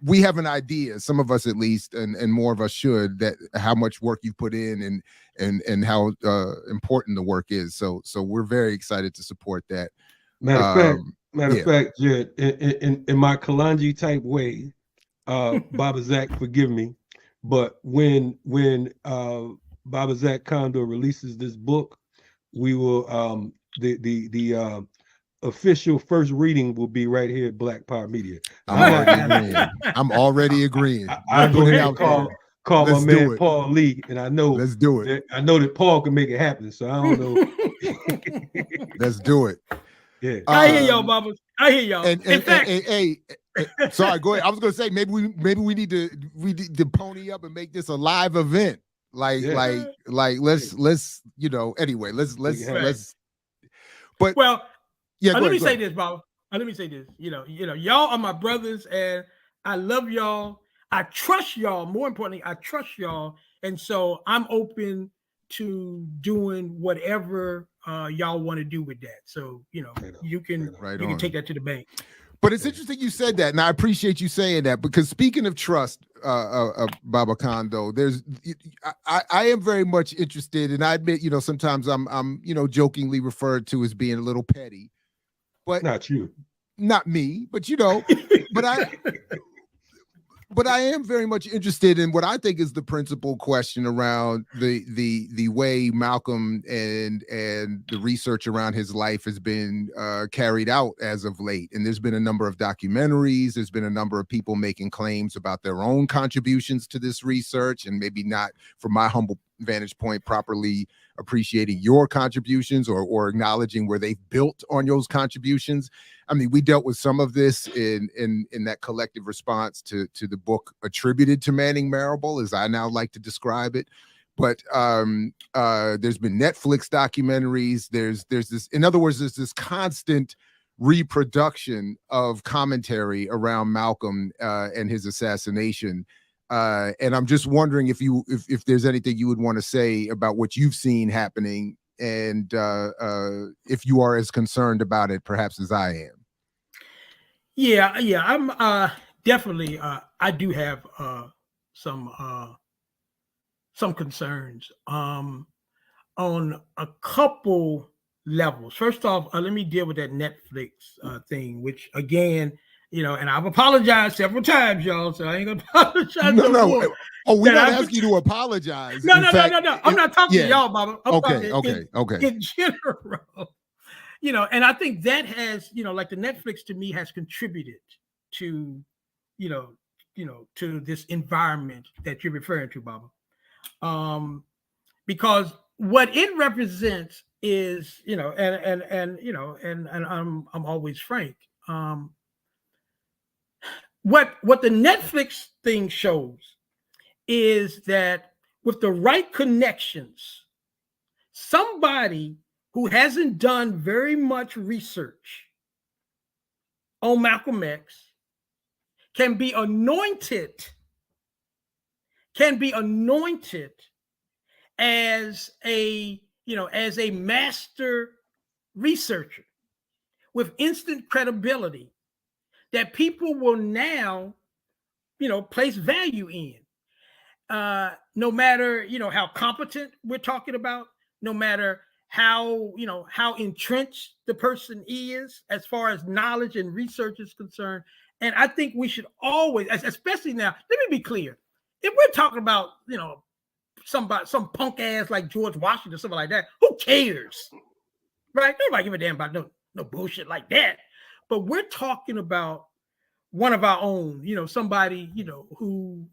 We have an idea, some of us at least, and more of us should, that how much work you put in and how important the work is. So we're very excited to support that. Matter of fact, Jared, in my Kalanji type way, Baba Zak, forgive me, but when Baba Zak Kondo releases this book, we will the official first reading will be right here at Black Power Media. I'm already agreeing. I'm going to call my man Paul Lee, and I know let's do it. I know that Paul can make it happen, so I don't know. Let's do it. Yeah, I hear y'all, Baba. I hear y'all. In fact, sorry, go ahead. I was going to say maybe we need to pony up and make this a live event. Let's anyway, let's. But well. Yeah, let me say this, Bob. Let me say this. Y'all are my brothers, and I love y'all. I trust y'all. More importantly, I trust y'all, and so I'm open to doing whatever y'all want to do with that. So you can take that to the bank. But it's interesting you said that, and I appreciate you saying that, because speaking of trust, Baba Kondo, I am very much interested, and I admit, sometimes I'm jokingly referred to as being a little petty, but Not you. Not me, but but I am very much interested in what I think is the principal question around the way Malcolm and the research around his life has been carried out as of late. And there's been a number of documentaries. There's been a number of people making claims about their own contributions to this research, and maybe not, from my humble vantage point, properly appreciating your contributions or acknowledging where they've built on those contributions. I mean, we dealt with some of this in that collective response to the book attributed to Manning Marable, as I now like to describe it. But there's been Netflix documentaries. There's this, in other words, there's this constant reproduction of commentary around Malcolm and his assassination. And I'm just wondering if there's anything you would want to say about what you've seen happening, and if you are as concerned about it, perhaps, as I am. Yeah, I'm definitely. I do have some concerns on a couple levels. First off, let me deal with that Netflix thing, which, again, and I've apologized several times, y'all, so I ain't gonna apologize. No. Oh, we're not asking you to apologize. No. I'm not talking to y'all, Baba. I'm okay. In general. And I think that has, like the Netflix to me has contributed to, to this environment that you're referring to, Baba. Because what it represents is, and I'm always frank. What the Netflix thing shows is that with the right connections, somebody who hasn't done very much research on Malcolm X can be anointed as a master researcher with instant credibility that people will now, place value in. No matter, how competent we're talking about, no matter how entrenched the person is as far as knowledge and research is concerned. And I think we should always, especially now, let me be clear. If we're talking about, some punk ass like George Washington, something like that, who cares? Right? Nobody give a damn about no bullshit like that. But we're talking about one of our own, somebody, who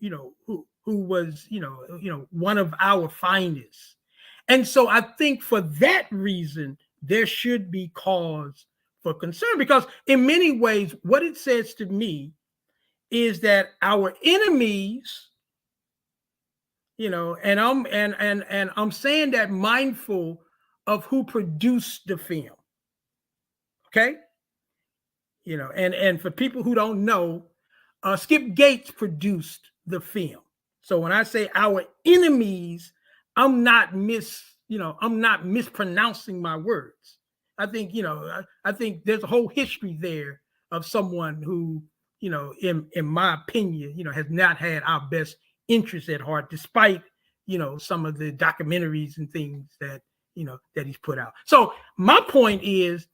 was, one of our finest. And so I think for that reason, there should be cause for concern, because in many ways, what it says to me is that our enemies, and I'm saying that mindful of who produced the film. Okay. And for people who don't know, Skip Gates produced the film. So when I say our enemies, I'm not mispronouncing my words. I think, I think there's a whole history there of someone who, in my opinion, has not had our best interests at heart, despite, some of the documentaries and things that, that he's put out. So my point is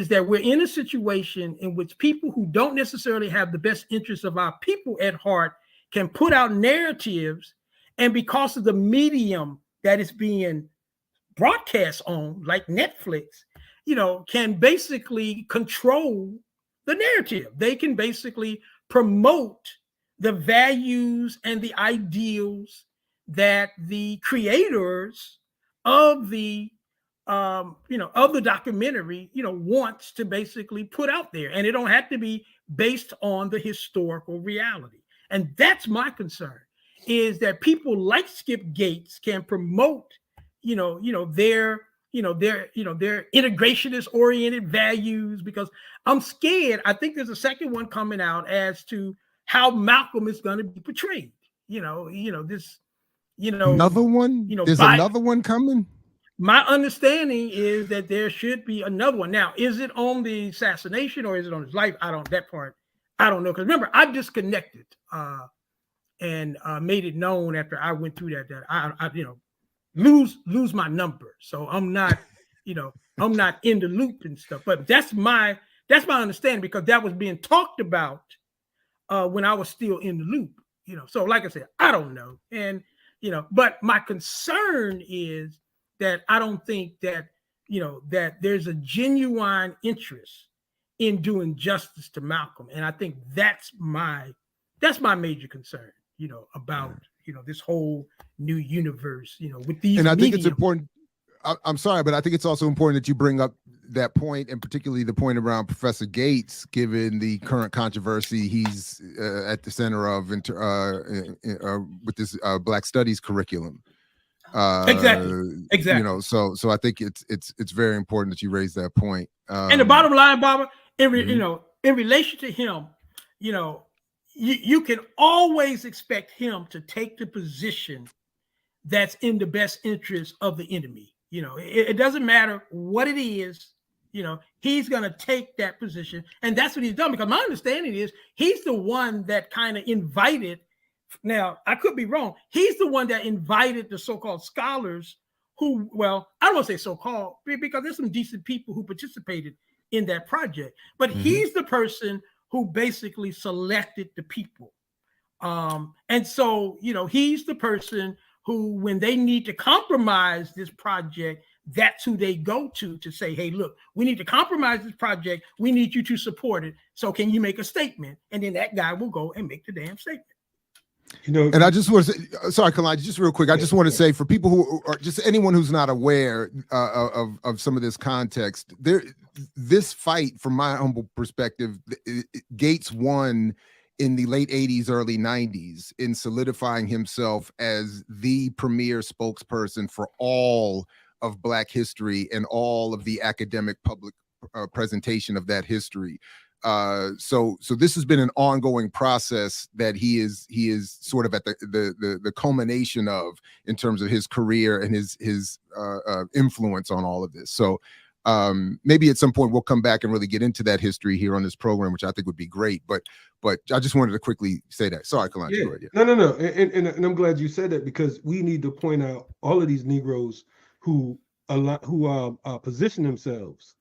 that we're in a situation in which people who don't necessarily have the best interests of our people at heart can put out narratives, and because of the medium that is being broadcast on, like Netflix, can basically control the narrative. They can basically promote the values and the ideals that the creators of the of the documentary, wants to basically put out there. And it don't have to be based on the historical reality. And that's my concern, is that people like Skip Gates can promote, their integrationist oriented values, because I'm scared. I think there's a second one coming out as to how Malcolm is going to be portrayed. Another one? There's another one coming? my understanding is that there should be another one. Now, is it on the assassination or is it on his life? I don't know. Because remember, I disconnected and made it known after I went through that I lose my number. So I'm not, I'm not in the loop and stuff. But that's my understanding, because that was being talked about when I was still in the loop. So like I said, I don't know. And but my concern is that I don't think that that there's a genuine interest in doing justice to Malcolm, and I think that's my major concern. About this whole new universe. With these. And I think it's important. I'm sorry, but I think it's also important that you bring up that point, and particularly the point around Professor Gates, given the current controversy he's at the center of with this Black Studies curriculum. Exactly. So I think it's very important that you raise that point. And the bottom line, Baba, in relation to him, you can always expect him to take the position that's in the best interest of the enemy. It doesn't matter what it is. He's going to take that position, and that's what he's done. Because my understanding is he's the one that kind of invited. Now, I could be wrong. He's the one that invited the so-called scholars who, well, I don't want to say so-called, because there's some decent people who participated in that project. But he's the person who basically selected the people. And so, he's the person who, when they need to compromise this project, that's who they go to say, hey, look, we need to compromise this project. We need you to support it. So can you make a statement? And then that guy will go and make the damn statement. And I just want to say, sorry, Kalani, just real quick. I just want to say, for people who are just anyone who's not aware of some of this context, this fight, from my humble perspective, Gates won in the late 80s, early 90s in solidifying himself as the premier spokesperson for all of Black history and all of the academic public presentation of that history. So this has been an ongoing process that he is sort of at the culmination of, in terms of his career and his influence on all of this. So maybe at some point we'll come back and really get into that history here on this program, which I think would be great. But I just wanted to quickly say that. Sorry, Kalani. Yeah. No. And I'm glad you said that, because we need to point out all of these Negroes who position themselves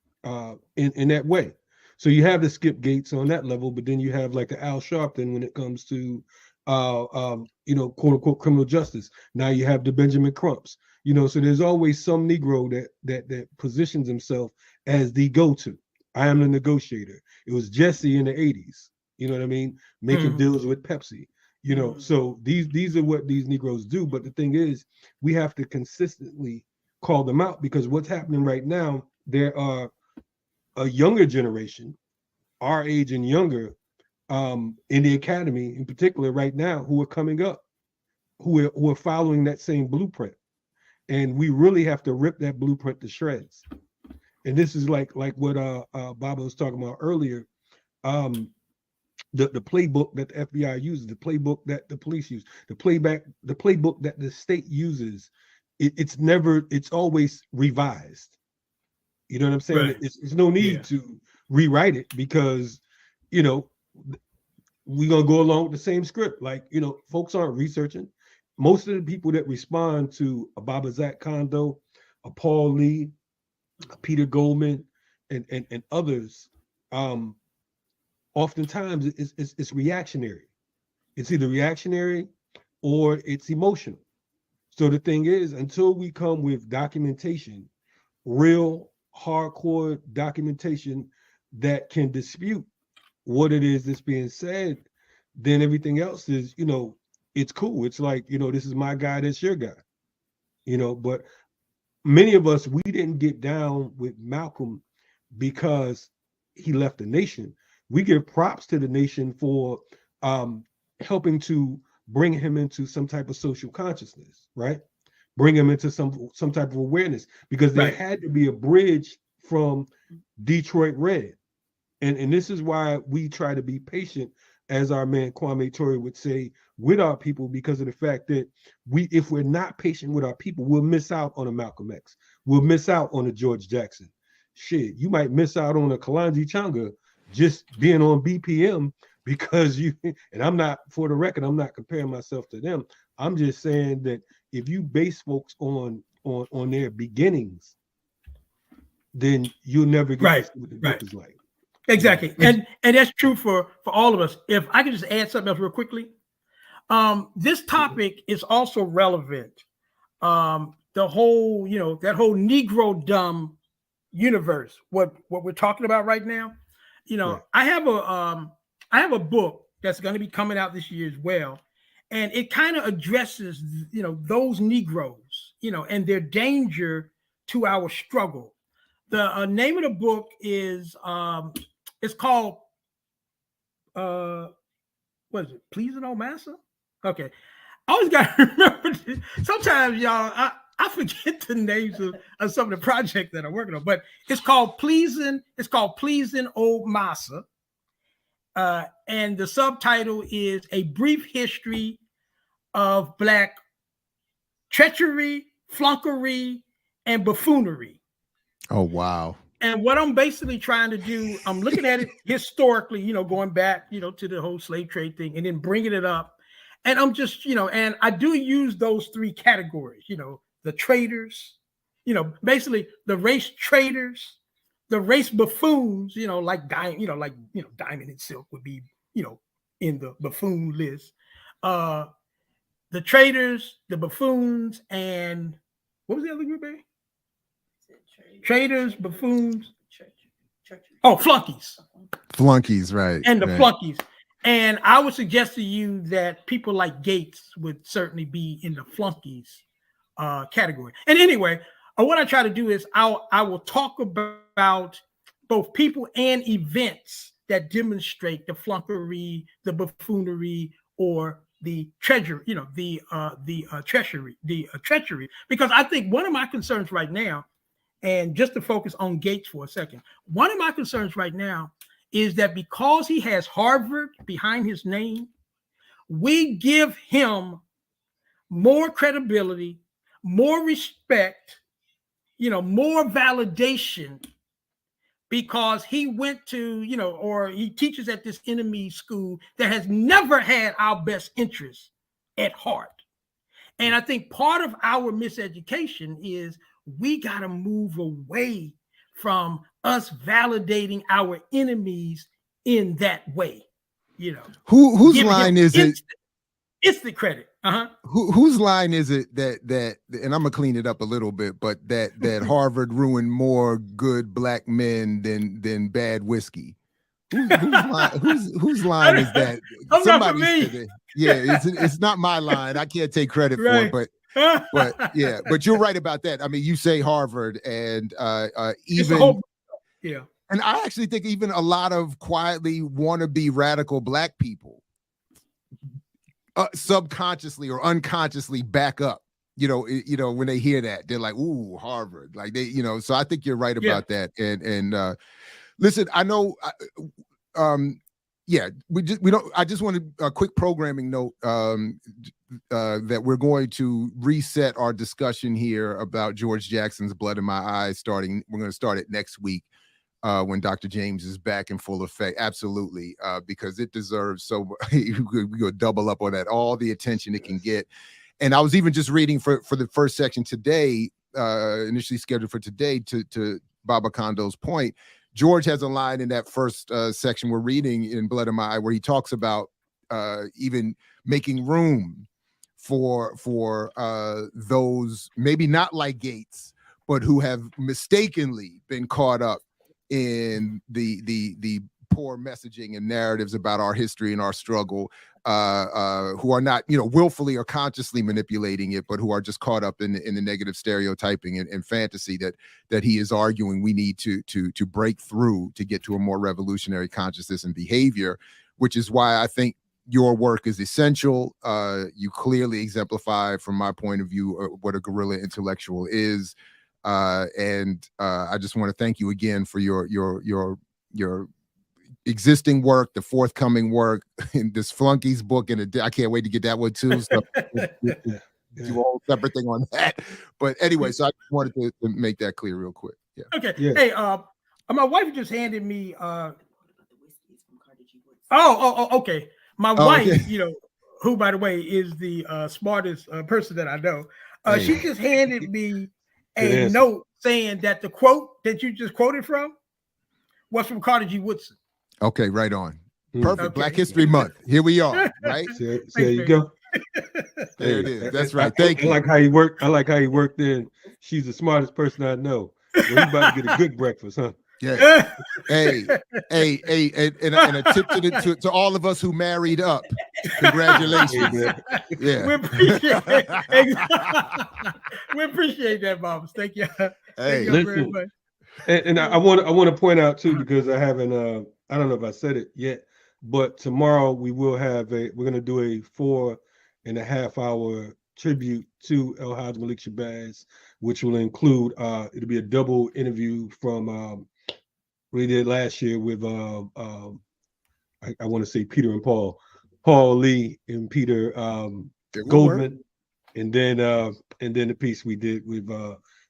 in that way. So you have the Skip Gates on that level, but then you have like the Al Sharpton when it comes to quote unquote criminal justice. Now you have the Benjamin Crumps. So there's always some Negro that positions himself as the go-to. I am the negotiator. It was Jesse in the 80s. You know what I mean? Making deals with Pepsi. So these are what these Negroes do. But the thing is, we have to consistently call them out, because what's happening right now, there are a younger generation, our age and younger, in the academy in particular right now, who are coming up, who are following that same blueprint. And we really have to rip that blueprint to shreds. And this is like what Baba was talking about earlier. The playbook that the FBI uses, the playbook that the police use, the playbook that the state uses, it's always revised. You know what I'm saying? Right. It's no need to rewrite it, because we're gonna go along with the same script. Like, folks aren't researching. Most of the people that respond to a Baba Zak Kondo, a Paul Lee, a Peter Goldman, and others, oftentimes it's reactionary. It's either reactionary or it's emotional. So the thing is, until we come with documentation, real hardcore documentation that can dispute what it is that's being said, then everything else is, it's cool. It's like, this is my guy, that's your guy. But many of us, we didn't get down with Malcolm because he left the nation. We give props to the nation for helping to bring him into some type of social consciousness, right? Bring him into some type of awareness, because there had to be a bridge from Detroit Red. And this is why we try to be patient, as our man Kwame Ture would say, with our people, because of the fact that if we're not patient with our people, we'll miss out on a Malcolm X. will miss out on a George Jackson. Shit, you might miss out on a Kalonji Changa just being on BPM because you, and I'm not, for the record, I'm not comparing myself to them. I'm just saying that if you base folks on their beginnings, then you'll never get to see what the book is like. Exactly. And that's true for all of us. If I could just add something else real quickly. This topic is also relevant. The whole, that whole Negro dumb universe, what we're talking about right now. I have a book that's going to be coming out this year as well. And it kind of addresses, those Negroes, and their danger to our struggle. The name of the book is, it's called, what is it? Pleasing Old Massa? Okay. I always got to remember, sometimes y'all, I forget the names of some of the projects that I'm working on, but it's called Pleasing Old Massa. And the subtitle is A Brief History of Black Treachery, Flunkery, and Buffoonery. Oh, wow. And what I'm basically trying to do, I'm looking at it historically, going back, to the whole slave trade thing and then bringing it up. And I'm just, and I do use those three categories, the traders, basically the race traders, the race buffoons, like Diamond and Silk would be, in the buffoon list. The traders, the buffoons, and what was the other group, baby? Traders, buffoons, flunkies. Flunkies, right. And the flunkies. And I would suggest to you that people like Gates would certainly be in the flunkies category. And anyway, what I try to do is I will talk about both people and events that demonstrate the flunkery, the buffoonery, or the treachery, treachery. Because I think one of my concerns right now, and just to focus on Gates for a second, one of my concerns right now is that because he has Harvard behind his name, we give him more credibility, more respect, more validation because he went to, or he teaches at this enemy school that has never had our best interests at heart. And I think part of our miseducation is we got to move away from us validating our enemies in that way. Whose line is it? It's the credit. Whose line is it that and I'm gonna clean it up a little bit, but that Harvard ruined more good black men than bad whiskey? Whose line is that? Somebody, it's not my line. I can't take credit for it, but yeah, but you're right about that. I mean, you say Harvard, and even and I actually think even a lot of quietly wannabe radical black people subconsciously or unconsciously back up. When they hear that, they're like, "Ooh, Harvard!" Like they, So I think you're right about that. And listen, I know. I just wanted a quick programming note that we're going to reset our discussion here about George Jackson's Blood in My Eyes. We're going to start it next week when Dr. James is back in full effect. Absolutely, because it deserves we go double up on that, all the attention it can get. And I was even just reading for the first section today, initially scheduled for today, to Baba Kondo's point. George has a line in that first section we're reading in Blood in My Eye where he talks about even making room for those maybe not like Gates, but who have mistakenly been caught up in the poor messaging and narratives about our history and our struggle, who are not, willfully or consciously manipulating it, but who are just caught up in the negative stereotyping and fantasy that he is arguing we need to break through to get to a more revolutionary consciousness and behavior, which is why I think your work is essential. You clearly exemplify, from my point of view, what a guerrilla intellectual is. And I just want to thank you again for your existing work, the forthcoming work, in this Flunkies book, and I can't wait to get that one too. So do a whole separate thing on that. But anyway, so I just wanted to make that clear real quick. Yeah. Okay. Yeah. Hey, my wife just handed me. Okay. My wife, okay. who by the way is the smartest person that I know. Hey. She just handed me Good a answer. note saying that the quote that you just quoted from was from Carter G. Woodson. Okay, right on. Mm. Perfect. Okay. Black History Month. Here we are, right? So there you go. There it is. That's right. Thank you. I like how you worked in. She's the smartest person I know. Well, you about to get a good breakfast, huh? Yeah. Hey, and a tip to all of us who married up. Congratulations. Yeah. We appreciate that, Bob. Thank you. Hey, Thank you very listen. much. And I want to point out too, because I haven't I don't know if I said it yet, but tomorrow we're going to do a 4.5 hour tribute to El Hajj Malik Shabazz, which will include it'll be a double interview from we did last year with I want to say Peter and Paul Lee and Peter Goldman, and then the piece we did with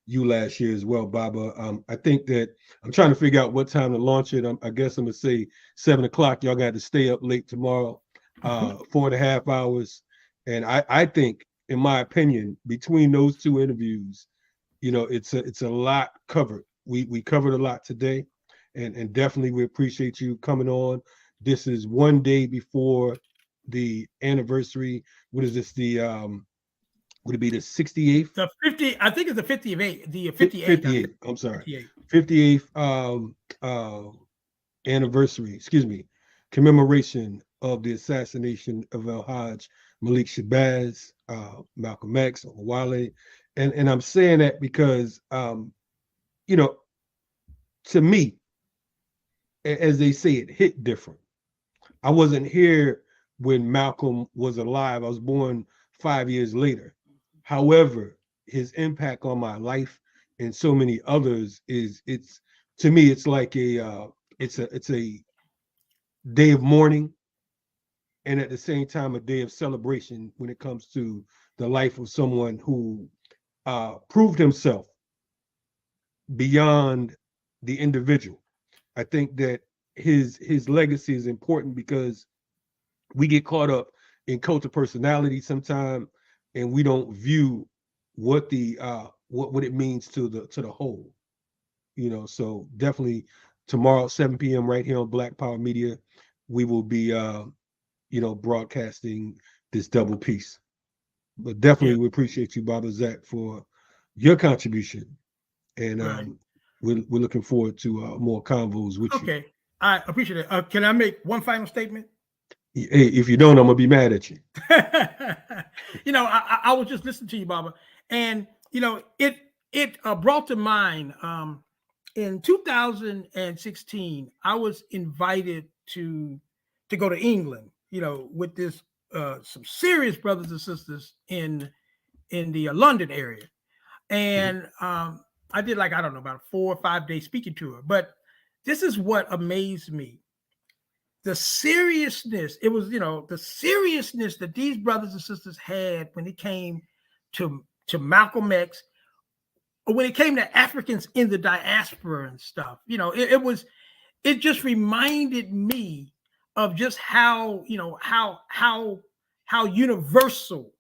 you last year as well, Baba. I think that I'm trying to figure out what time to launch it. I guess I'm gonna say 7 o'clock. Y'all got to stay up late tomorrow, 4.5 hours. And I think, in my opinion, between those two interviews, it's a lot covered. We covered a lot today, and definitely we appreciate you coming on. This is one day before the anniversary. What is this? Would it be the 68th? The 50, I think it's the 58th. The 58th. I'm sorry. 58th. 58th anniversary, commemoration of the assassination of El Hajj Malik Shabazz, Malcolm X, Wale. And I'm saying that because, to me, as they say, it hit different. I wasn't here when Malcolm was alive. I was born 5 years later. However, his impact on my life and so many others it's to me, it's like it's a day of mourning, and at the same time a day of celebration when it comes to the life of someone who proved himself beyond the individual. I think that his legacy is important because we get caught up in cult of personality sometimes, and we don't view what the what it means to the whole. So definitely tomorrow 7 p.m. right here on Black Power Media, we will be broadcasting this double piece. But definitely we appreciate you, Baba Zak, for your contribution, and we're looking forward to more convos with you. Okay, I appreciate it. Can I make one final statement? Hey, if you don't, I'm gonna be mad at you. I was just listening to you, Baba, and it brought to mind in 2016 I was invited to go to England, with this some serious brothers and sisters in the London area, and I did about a 4 or 5 day speaking tour. But this is what amazed me. The seriousness, it was, the seriousness that these brothers and sisters had when it came to Malcolm X, or when it came to Africans in the diaspora and stuff. It just reminded me of just how universal,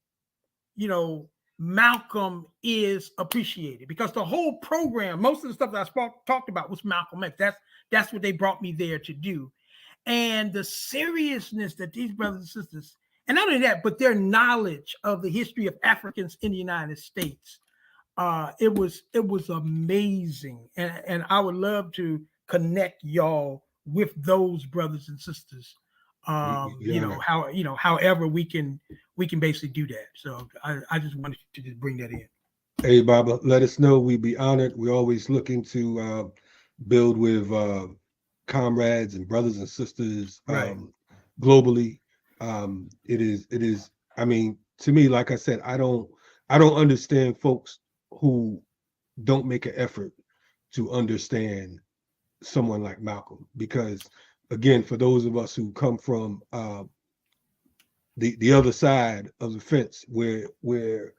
Malcolm is appreciated, because the whole program, most of the stuff that I talked about was Malcolm X. That's what they brought me there to do. And the seriousness that these brothers and sisters, and not only that, but their knowledge of the history of Africans in the United States, it was amazing. And I would love to connect y'all with those brothers and sisters. However we can basically do that. So I just wanted to just bring that in. Hey, Baba, let us know. We'd be honored. We're always looking to build with comrades and brothers and sisters globally. It is. I mean, to me, like I said, I don't understand folks who don't make an effort to understand someone like Malcolm, because again, for those of us who come from the other side of the fence, where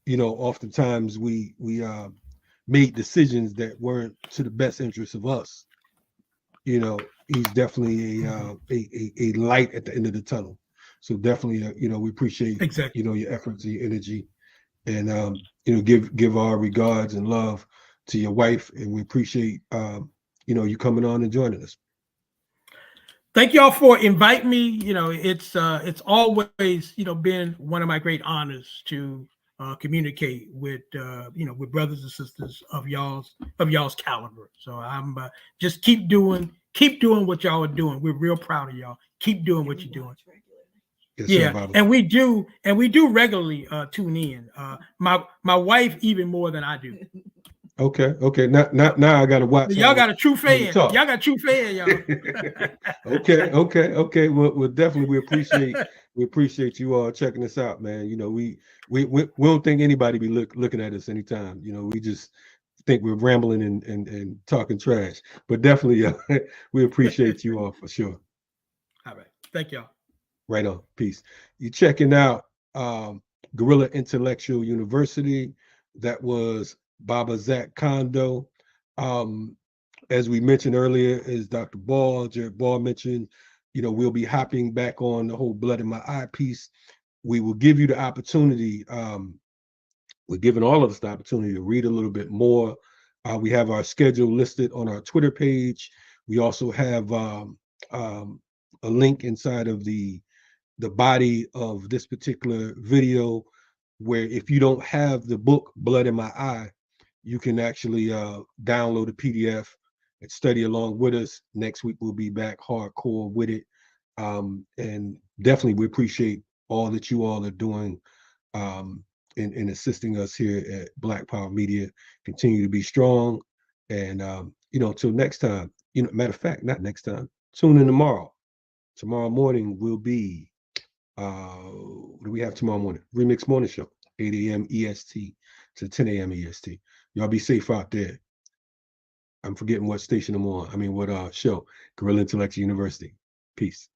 oftentimes we made decisions that weren't to the best interest of us. He's definitely a light at the end of the tunnel. So definitely, we appreciate Exactly. your efforts and your energy, and give our regards and love to your wife, and we appreciate you coming on and joining us. Thank y'all for inviting me. It's always been one of my great honors to communicate with with brothers and sisters of y'all's caliber. So I'm just keep doing what y'all are doing. We're real proud of y'all. Keep doing what you're doing. Yes, Yeah, sir, and we do regularly tune in. My wife even more than I do. Okay. Now I gotta watch. Y'all got a true fan. Y'all got a true fan, y'all. Okay. Well, definitely we appreciate you all checking us out, man. We don't think anybody be looking at us anytime. We just think we're rambling and talking trash. But definitely, we appreciate you all for sure. All right. Thank y'all. Right on. Peace. You checking out Guerrilla Intellectual University. That was Baba Zak Kondo. As we mentioned earlier, as Dr. Jared Ball mentioned, we'll be hopping back on the whole Blood in My Eye piece. We will give you the opportunity. We're giving all of us the opportunity to read a little bit more. We have our schedule listed on our Twitter page. We also have a link inside of the body of this particular video, where if you don't have the book Blood in My Eye, you can actually download a PDF and study along with us. Next week we'll be back hardcore with it, and definitely we appreciate all that you all are doing in assisting us here at Black Power Media. Continue to be strong, and till next time. Matter of fact, not next time. Tune in tomorrow. Tomorrow morning will be what do we have tomorrow morning? Remix Morning Show, 8 a.m. EST to 10 a.m. EST. Y'all be safe out there. I'm forgetting what station I'm on. What show. Guerrilla Intellectual University. Peace.